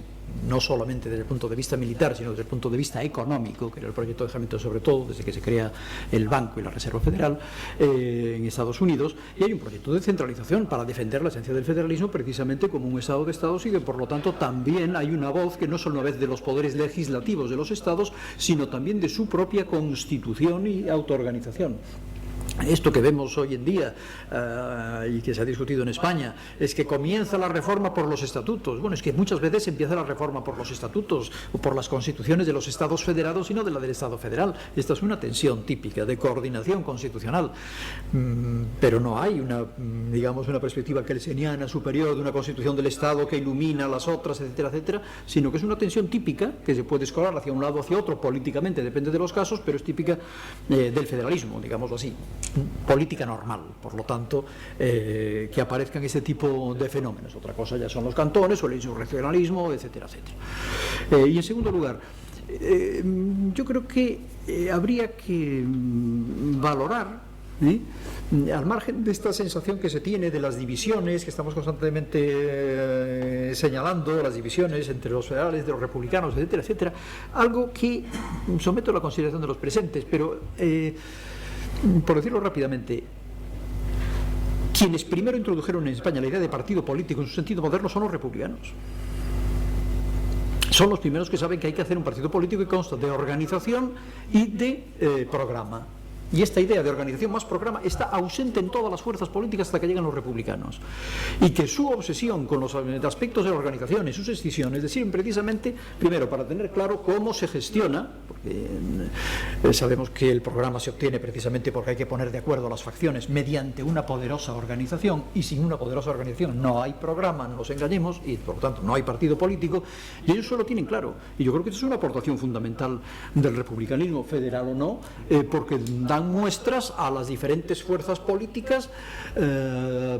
no solamente desde el punto de vista militar, sino desde el punto de vista económico, que era el proyecto de Hamilton sobre todo, desde que se crea el Banco y la Reserva Federal en Estados Unidos, y hay un proyecto de centralización para defender la esencia del federalismo precisamente como un Estado de Estados, y que por lo tanto también hay una voz que no solo una vez de los poderes legislativos de los Estados, sino también de su propia constitución y autoorganización. Esto que vemos hoy en día y que se ha discutido en España es que comienza la reforma por los estatutos. Bueno, es que muchas veces empieza la reforma por los estatutos o por las constituciones de los estados federados y no de la del Estado federal. Esta es una tensión típica de coordinación constitucional, pero no hay digamos, una perspectiva kelseniana superior de una constitución del Estado que ilumina a las otras, etcétera, etcétera, sino que es una tensión típica que se puede escolar hacia un lado o hacia otro políticamente, depende de los casos, pero es típica del federalismo, digámoslo así. Política normal, por lo tanto, que aparezcan este tipo de fenómenos. Otra cosa ya son los cantones o el insurreccionalismo, etcétera, etcétera. Y en segundo lugar, yo creo que habría que valorar, al margen de esta sensación que se tiene de las divisiones que estamos constantemente señalando, las divisiones entre los federales, de los republicanos, etcétera, etcétera, algo que someto a la consideración de los presentes, pero por decirlo rápidamente, quienes primero introdujeron en España la idea de partido político en su sentido moderno son los republicanos. son los primeros que saben que hay que hacer un partido político que consta de organización y de programa. Y esta idea de organización más programa está ausente en todas las fuerzas políticas hasta que llegan los republicanos. Y que su obsesión con los aspectos de la organización y sus escisiones sirven precisamente, primero, para tener claro cómo se gestiona, porque sabemos que el programa se obtiene precisamente porque hay que poner de acuerdo a las facciones mediante una poderosa organización, y sin una poderosa organización no hay programa, no nos engañemos, y por lo tanto no hay partido político, y ellos eso lo tienen claro. Y yo creo que esta es una aportación fundamental del republicanismo, federal o no, porque dan muestras a las diferentes fuerzas políticas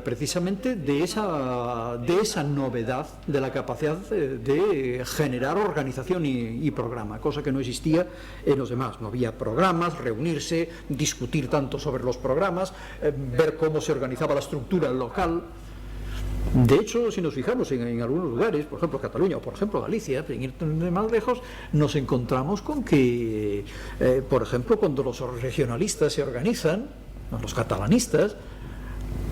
precisamente de esa novedad de la capacidad de generar organización y programa, cosa que no existía en los demás. No había programas, reunirse, discutir tanto sobre los programas, ver cómo se organizaba la estructura local. De hecho, si nos fijamos en algunos lugares, por ejemplo Cataluña o por ejemplo Galicia, sin ir más lejos, nos encontramos con que, por ejemplo, cuando los regionalistas se organizan, los catalanistas,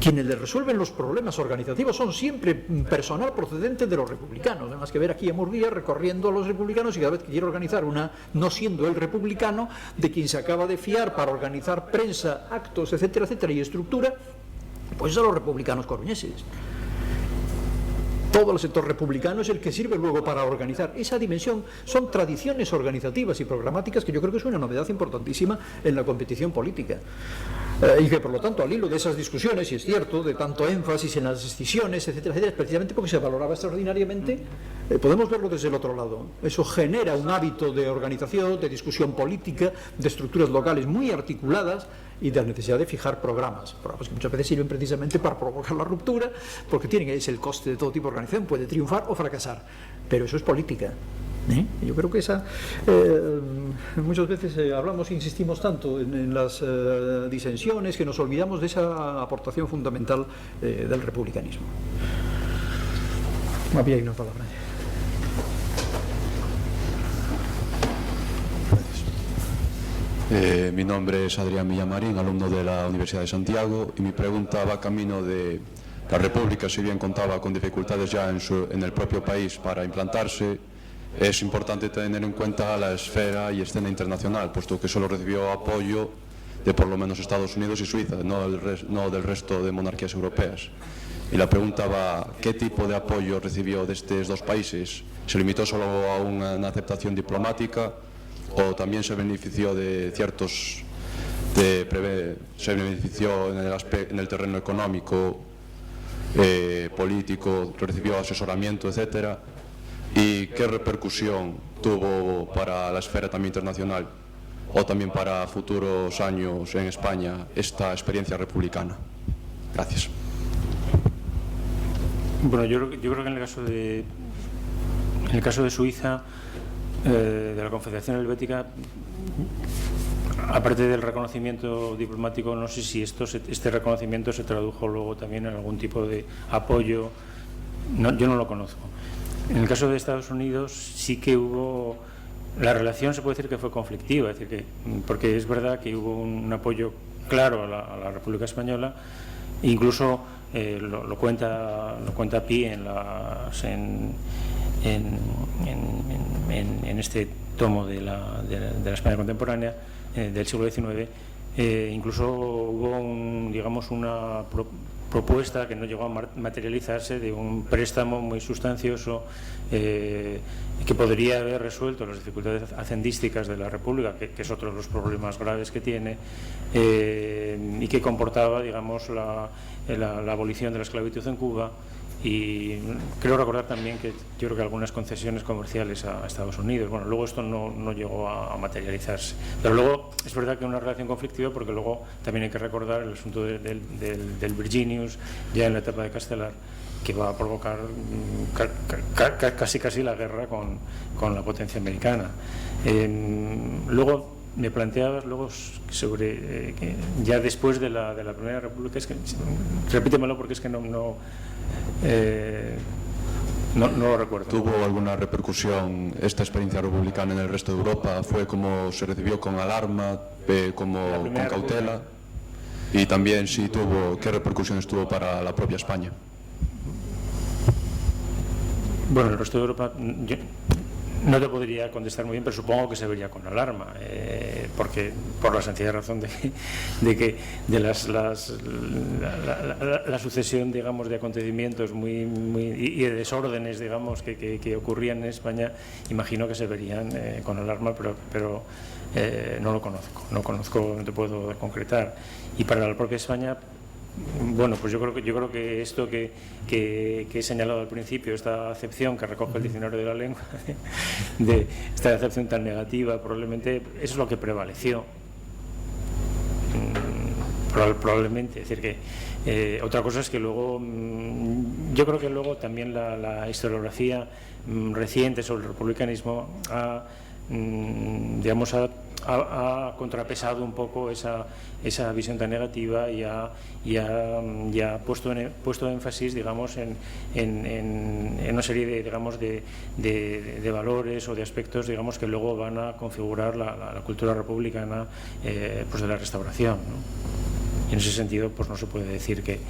quienes les resuelven los problemas organizativos son siempre personal procedente de los republicanos. Además que ver aquí a Murguía recorriendo a los republicanos y cada vez que quiere organizar una, no siendo el republicano, de quien se acaba de fiar para organizar prensa, actos, etcétera, etcétera, y estructura, pues a los republicanos coruñeses. Todo el sector republicano es el que sirve luego para organizar. Esa dimensión son tradiciones organizativas y programáticas que yo creo que es una novedad importantísima en la competición política. Y que por lo tanto, al hilo de esas discusiones, y es cierto, de tanto énfasis en las decisiones, etcétera, etcétera, precisamente porque se valoraba extraordinariamente, podemos verlo desde el otro lado. Eso genera un hábito de organización, de discusión política, de estructuras locales muy articuladas, y de la necesidad de fijar programas que muchas veces sirven precisamente para provocar la ruptura, porque es el coste de todo tipo de organización, puede triunfar o fracasar, pero eso es política. Yo creo que esa muchas veces hablamos e insistimos tanto en las disensiones que nos olvidamos de esa aportación fundamental del republicanismo. Había una palabra. Mi nombre es Adrián Villamarín, alumno de la Universidad de Santiago, y mi pregunta va camino de la República. Si bien contaba con dificultades ya en el propio país para implantarse, es importante tener en cuenta la esfera y escena internacional, puesto que solo recibió apoyo de por lo menos Estados Unidos y Suiza, no del resto de monarquías europeas. Y la pregunta va, ¿qué tipo de apoyo recibió de estos dos países? ¿Se limitó solo a una aceptación diplomática o también se benefició de ciertos... se benefició en el terreno económico, político, recibió asesoramiento, etcétera? ¿Y qué repercusión tuvo para la esfera también internacional o también para futuros años en España esta experiencia republicana? Gracias. Bueno, yo creo que en el caso de Suiza, de la Confederación Helvética, aparte del reconocimiento diplomático, no sé si este reconocimiento se tradujo luego también en algún tipo de apoyo. Yo no lo conozco. En el caso de Estados Unidos sí que hubo, la relación se puede decir que fue conflictiva, es decir, porque es verdad que hubo un apoyo claro a la República Española, incluso lo cuenta Pi en este tomo de la España contemporánea del siglo XIX. Incluso hubo una propuesta que no llegó a materializarse de un préstamo muy sustancioso que podría haber resuelto las dificultades hacendísticas de la República, que es otro de los problemas graves que tiene, y que comportaba, digamos, la abolición de la esclavitud en Cuba. Y creo recordar también que yo creo que algunas concesiones comerciales a Estados Unidos. Bueno, luego esto no llegó a materializarse, pero luego es verdad que es una relación conflictiva, porque luego también hay que recordar el asunto del Virginius ya en la etapa de Castelar, que va a provocar casi la guerra con la potencia americana. Luego me planteabas sobre que ya después de la Primera República, es que repítemelo porque es que no lo recuerdo. ¿Tuvo alguna repercusión esta experiencia republicana en el resto de Europa? ¿Fue como se recibió con alarma, con cautela? Y también si tuvo, ¿qué repercusiones tuvo para la propia España? Bueno, el resto de Europa, No te podría contestar muy bien, pero supongo que se vería con alarma, porque por la sencilla razón de la sucesión, digamos, de acontecimientos y de desórdenes, digamos, que ocurrían en España. Imagino que se verían con alarma, pero no lo conozco, no te puedo concretar. Y para la propia España, bueno, pues yo creo que esto que he señalado al principio, esta acepción que recoge el diccionario de la lengua, de esta acepción tan negativa, probablemente eso es lo que prevaleció, probablemente. Es decir, que otra cosa es que luego, yo creo que luego también la historiografía reciente sobre el republicanismo ha contrapesado un poco esa visión tan negativa y ha puesto énfasis, digamos, en una serie de valores o de aspectos, digamos, que luego van a configurar la cultura republicana pues de la Restauración, ¿no? Y en ese sentido, pues no se puede decir que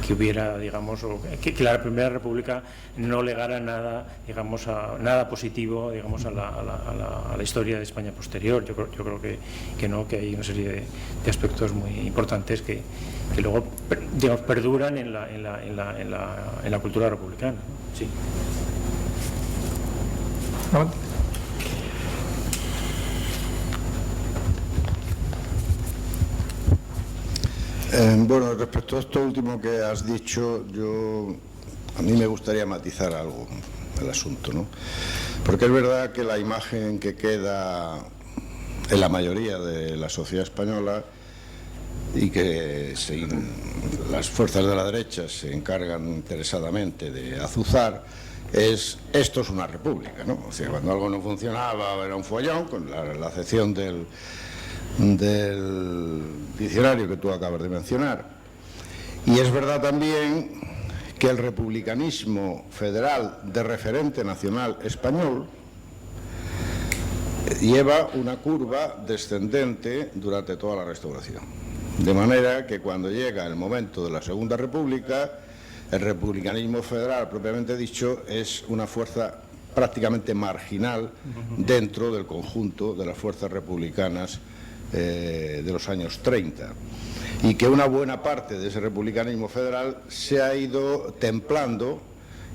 hubiera, digamos, o que la Primera República no legara nada, digamos, nada positivo, digamos, a la historia de España posterior. Yo creo que no, que hay una serie de aspectos muy importantes que luego, digamos, perduran en la cultura republicana, ¿no? Sí. Bueno, respecto a esto último que has dicho, a mí me gustaría matizar algo el asunto, ¿no? Porque es verdad que la imagen que queda en la mayoría de la sociedad española y que las fuerzas de la derecha se encargan interesadamente de azuzar es: esto es una república, ¿no? O sea, cuando algo no funcionaba era un follón, con la acepción del diccionario que tú acabas de mencionar. Y es verdad también que el republicanismo federal de referente nacional español lleva una curva descendente durante toda la Restauración, de manera que cuando llega el momento de la Segunda República, el republicanismo federal propiamente dicho es una fuerza prácticamente marginal dentro del conjunto de las fuerzas republicanas de los años 30, y que una buena parte de ese republicanismo federal se ha ido templando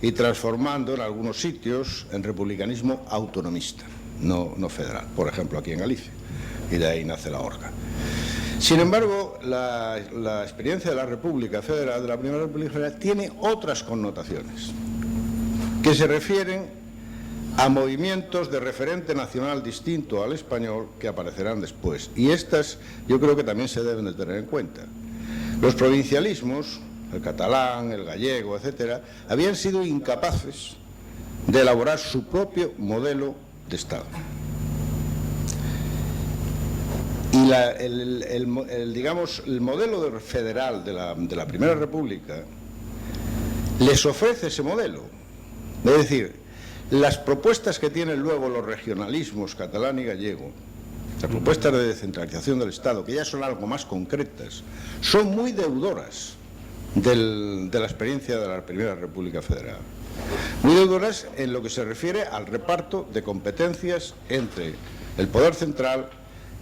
y transformando en algunos sitios en republicanismo autonomista, no federal, por ejemplo aquí en Galicia, y de ahí nace la Orga. Sin embargo, la experiencia de la República Federal, de la Primera República Federal, tiene otras connotaciones que se refieren a movimientos de referente nacional distinto al español que aparecerán después. Y estas yo creo que también se deben de tener en cuenta. Los provincialismos, el catalán, el gallego, etcétera, habían sido incapaces de elaborar su propio modelo de Estado. Y digamos, el modelo federal de la Primera República les ofrece ese modelo. Es decir, las propuestas que tienen luego los regionalismos catalán y gallego, las propuestas de descentralización del Estado, que ya son algo más concretas, son muy deudoras de la experiencia de la Primera República Federal. Muy deudoras en lo que se refiere al reparto de competencias entre el poder central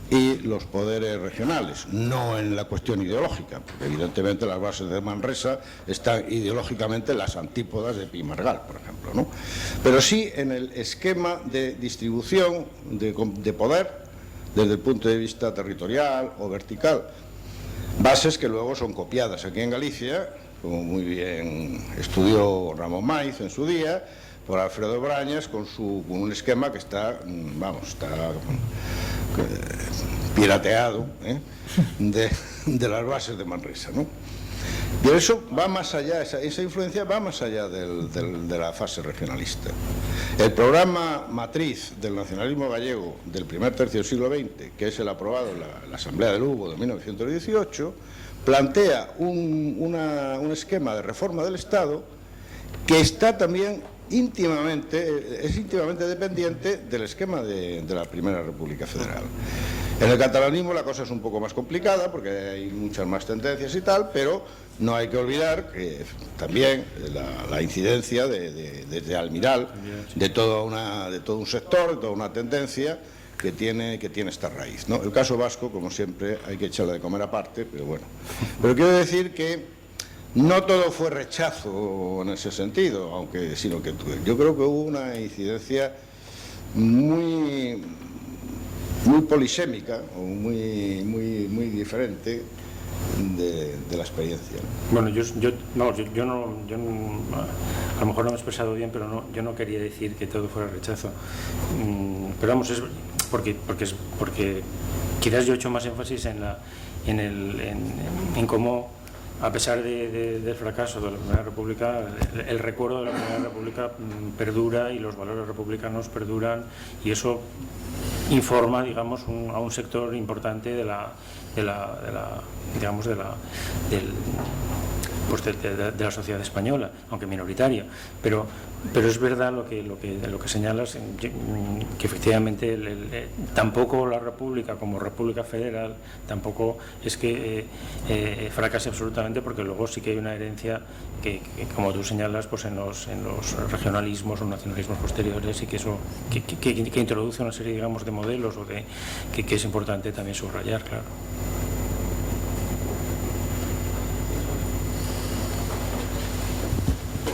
y los poderes regionales, no en la cuestión ideológica, porque evidentemente las bases de Manresa están ideológicamente en las antípodas de Pi y Margall, por ejemplo, ¿no? Pero sí en el esquema de distribución de poder desde el punto de vista territorial o vertical, bases que luego son copiadas aquí en Galicia, como muy bien estudió Ramón Maiz en su día, por Alfredo Brañas, con un esquema que está, pirateado, de las bases de Manresa, ¿no? Y eso va más allá, esa influencia va más allá de la fase regionalista. El programa matriz del nacionalismo gallego del primer tercio del siglo XX, que es el aprobado en la Asamblea de Lugo de 1918, plantea un esquema de reforma del Estado que está también íntimamente dependiente del esquema de la Primera República Federal. En el catalanismo la cosa es un poco más complicada porque hay muchas más tendencias y tal, pero no hay que olvidar que también la incidencia desde Almiral, de todo un sector, de toda una tendencia que tiene esta raíz, ¿no? El caso vasco, como siempre, hay que echarle de comer aparte, pero bueno. Pero quiero decir que no todo fue rechazo en ese sentido, sino que yo creo que hubo una incidencia muy polisémica o muy diferente de la experiencia. Bueno, yo a lo mejor no me he expresado bien, pero yo no quería decir que todo fuera rechazo. Pero vamos, es porque quizás yo he hecho más énfasis en cómo, a pesar del fracaso de la Primera República, el recuerdo de la Primera República perdura y los valores republicanos perduran, y eso informa, digamos, a un sector importante de la sociedad española, aunque minoritaria, pero es verdad lo que señalas, que efectivamente tampoco la República como República Federal tampoco es que fracase absolutamente, porque luego sí que hay una herencia que como tú señalas, pues en los regionalismos o nacionalismos posteriores, y que eso que introduce una serie, digamos, de modelos o que es importante también subrayar, claro.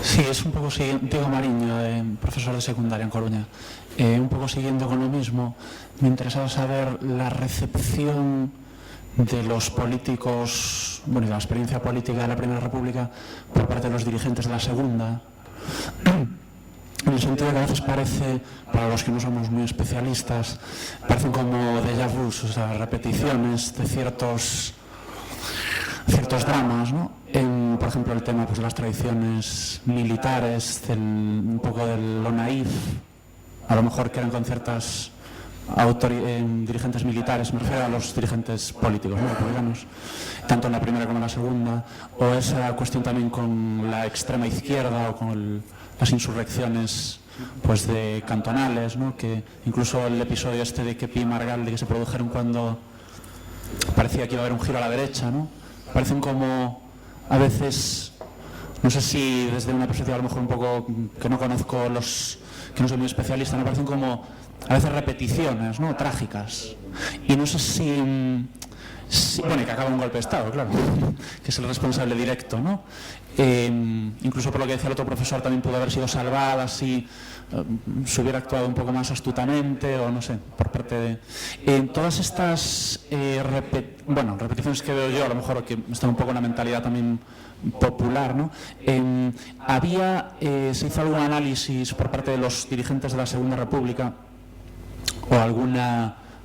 Sí, es un poco siguiendo, Diego Mariño, profesor de secundaria en Coruña, un poco siguiendo con lo mismo. Me interesaba saber la recepción de los políticos, bueno, de la experiencia política de la Primera República por parte de los dirigentes de la Segunda, en el sentido de que a veces parece, para los que no somos muy especialistas, parecen como déjà vus, o sea, repeticiones de ciertos dramas, ¿no? Por ejemplo, el tema, pues, de las tradiciones militares, un poco de lo naif, a lo mejor que eran con ciertas dirigentes militares, me refiero a los dirigentes políticos, ¿no?, republicanos, tanto en la Primera como en la Segunda, o esa cuestión también con la extrema izquierda o con las insurrecciones, pues, de cantonales, ¿no?, que incluso el episodio este de Quepí y Margalde, que se produjeron cuando parecía que iba a haber un giro a la derecha, ¿no? Parecen como, a veces, no sé si desde una perspectiva a lo mejor un poco que no conozco, que no soy muy especialista, me parecen como a veces repeticiones, ¿no?, trágicas. Y no sé si bueno, y que acaba un golpe de Estado, claro, que es el responsable directo, ¿no? Incluso por lo que decía el otro profesor, también pudo haber sido salvada si se hubiera actuado un poco más astutamente, o no sé, por parte de... todas estas repeticiones que veo yo, a lo mejor que está un poco en la mentalidad también popular, ¿no? Se hizo algún análisis por parte de los dirigentes de la Segunda República, o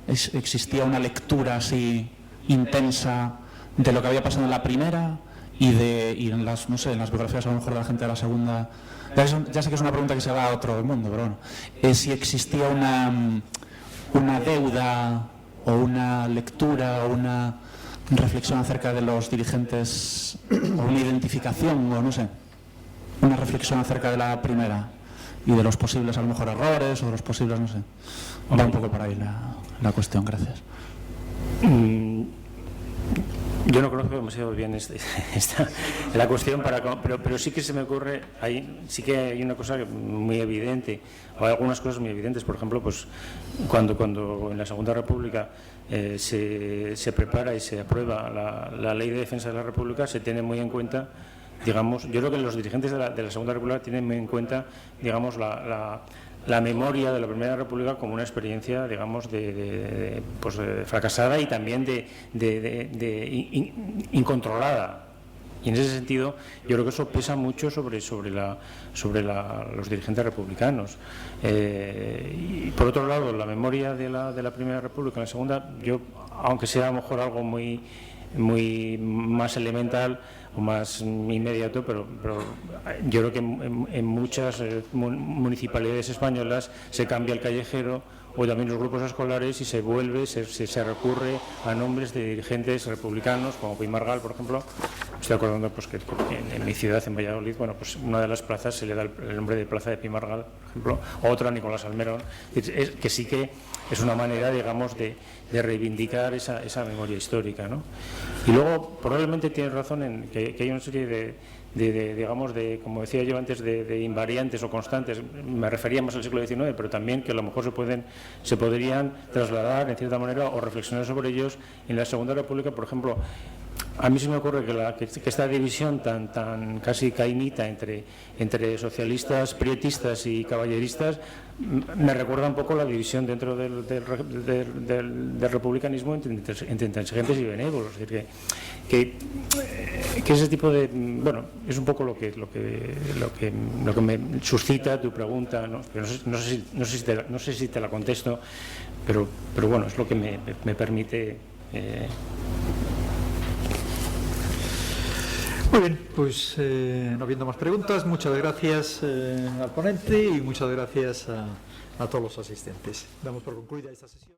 existía una lectura así intensa de lo que había pasado en la Primera y en las biografías a lo mejor de la gente de la Segunda. Ya sé que es una pregunta que se va a otro mundo, pero bueno, si existía una deuda o una lectura o una reflexión acerca de los dirigentes, o una identificación, o no sé, una reflexión acerca de la Primera y de los posibles, a lo mejor, errores, o de los posibles, no sé. Va un poco por ahí la cuestión. Gracias. Yo no conozco demasiado bien la cuestión, pero sí que se me ocurre, sí que hay una cosa muy evidente, o hay algunas cosas muy evidentes. Por ejemplo, pues cuando en la Segunda República se prepara y se aprueba la Ley de Defensa de la República, se tiene muy en cuenta, digamos, yo creo que los dirigentes de la Segunda República tienen muy en cuenta, digamos, la memoria de la Primera República como una experiencia, digamos, de fracasada y también de incontrolada. Y en ese sentido, yo creo que eso pesa mucho sobre los dirigentes republicanos. Y por otro lado, la memoria de la Primera República en la Segunda, aunque sea a lo mejor algo muy más elemental o más inmediato, pero yo creo que en muchas municipalidades españolas se cambia el callejero o también los grupos escolares y se recurre a nombres de dirigentes republicanos como Pi Margall, por ejemplo. Estoy acordando, pues, que en mi ciudad, en Valladolid, bueno, pues una de las plazas se le da el nombre de Plaza de Pi Margall, por ejemplo, otra Nicolás Almerón, que sí que es una manera, digamos, de reivindicar esa memoria histórica, ¿no? Y luego, probablemente tienes razón en que hay una serie digamos, como decía yo antes, de invariantes o constantes. Me refería más al siglo XIX, pero también que a lo mejor se podrían trasladar en cierta manera o reflexionar sobre ellos en la Segunda República. Por ejemplo, a mí se me ocurre que esta división tan casi cainita entre socialistas, prietistas y caballeristas me recuerda un poco la división dentro del republicanismo entre intransigentes y benévolos. Es decir, que ese tipo de... Bueno, es un poco lo que me suscita tu pregunta, ¿no? Pero no sé si te la contesto, pero bueno, es lo que me permite... Muy bien, pues no habiendo más preguntas, muchas gracias al ponente y muchas gracias a todos los asistentes. Damos por concluida esta sesión.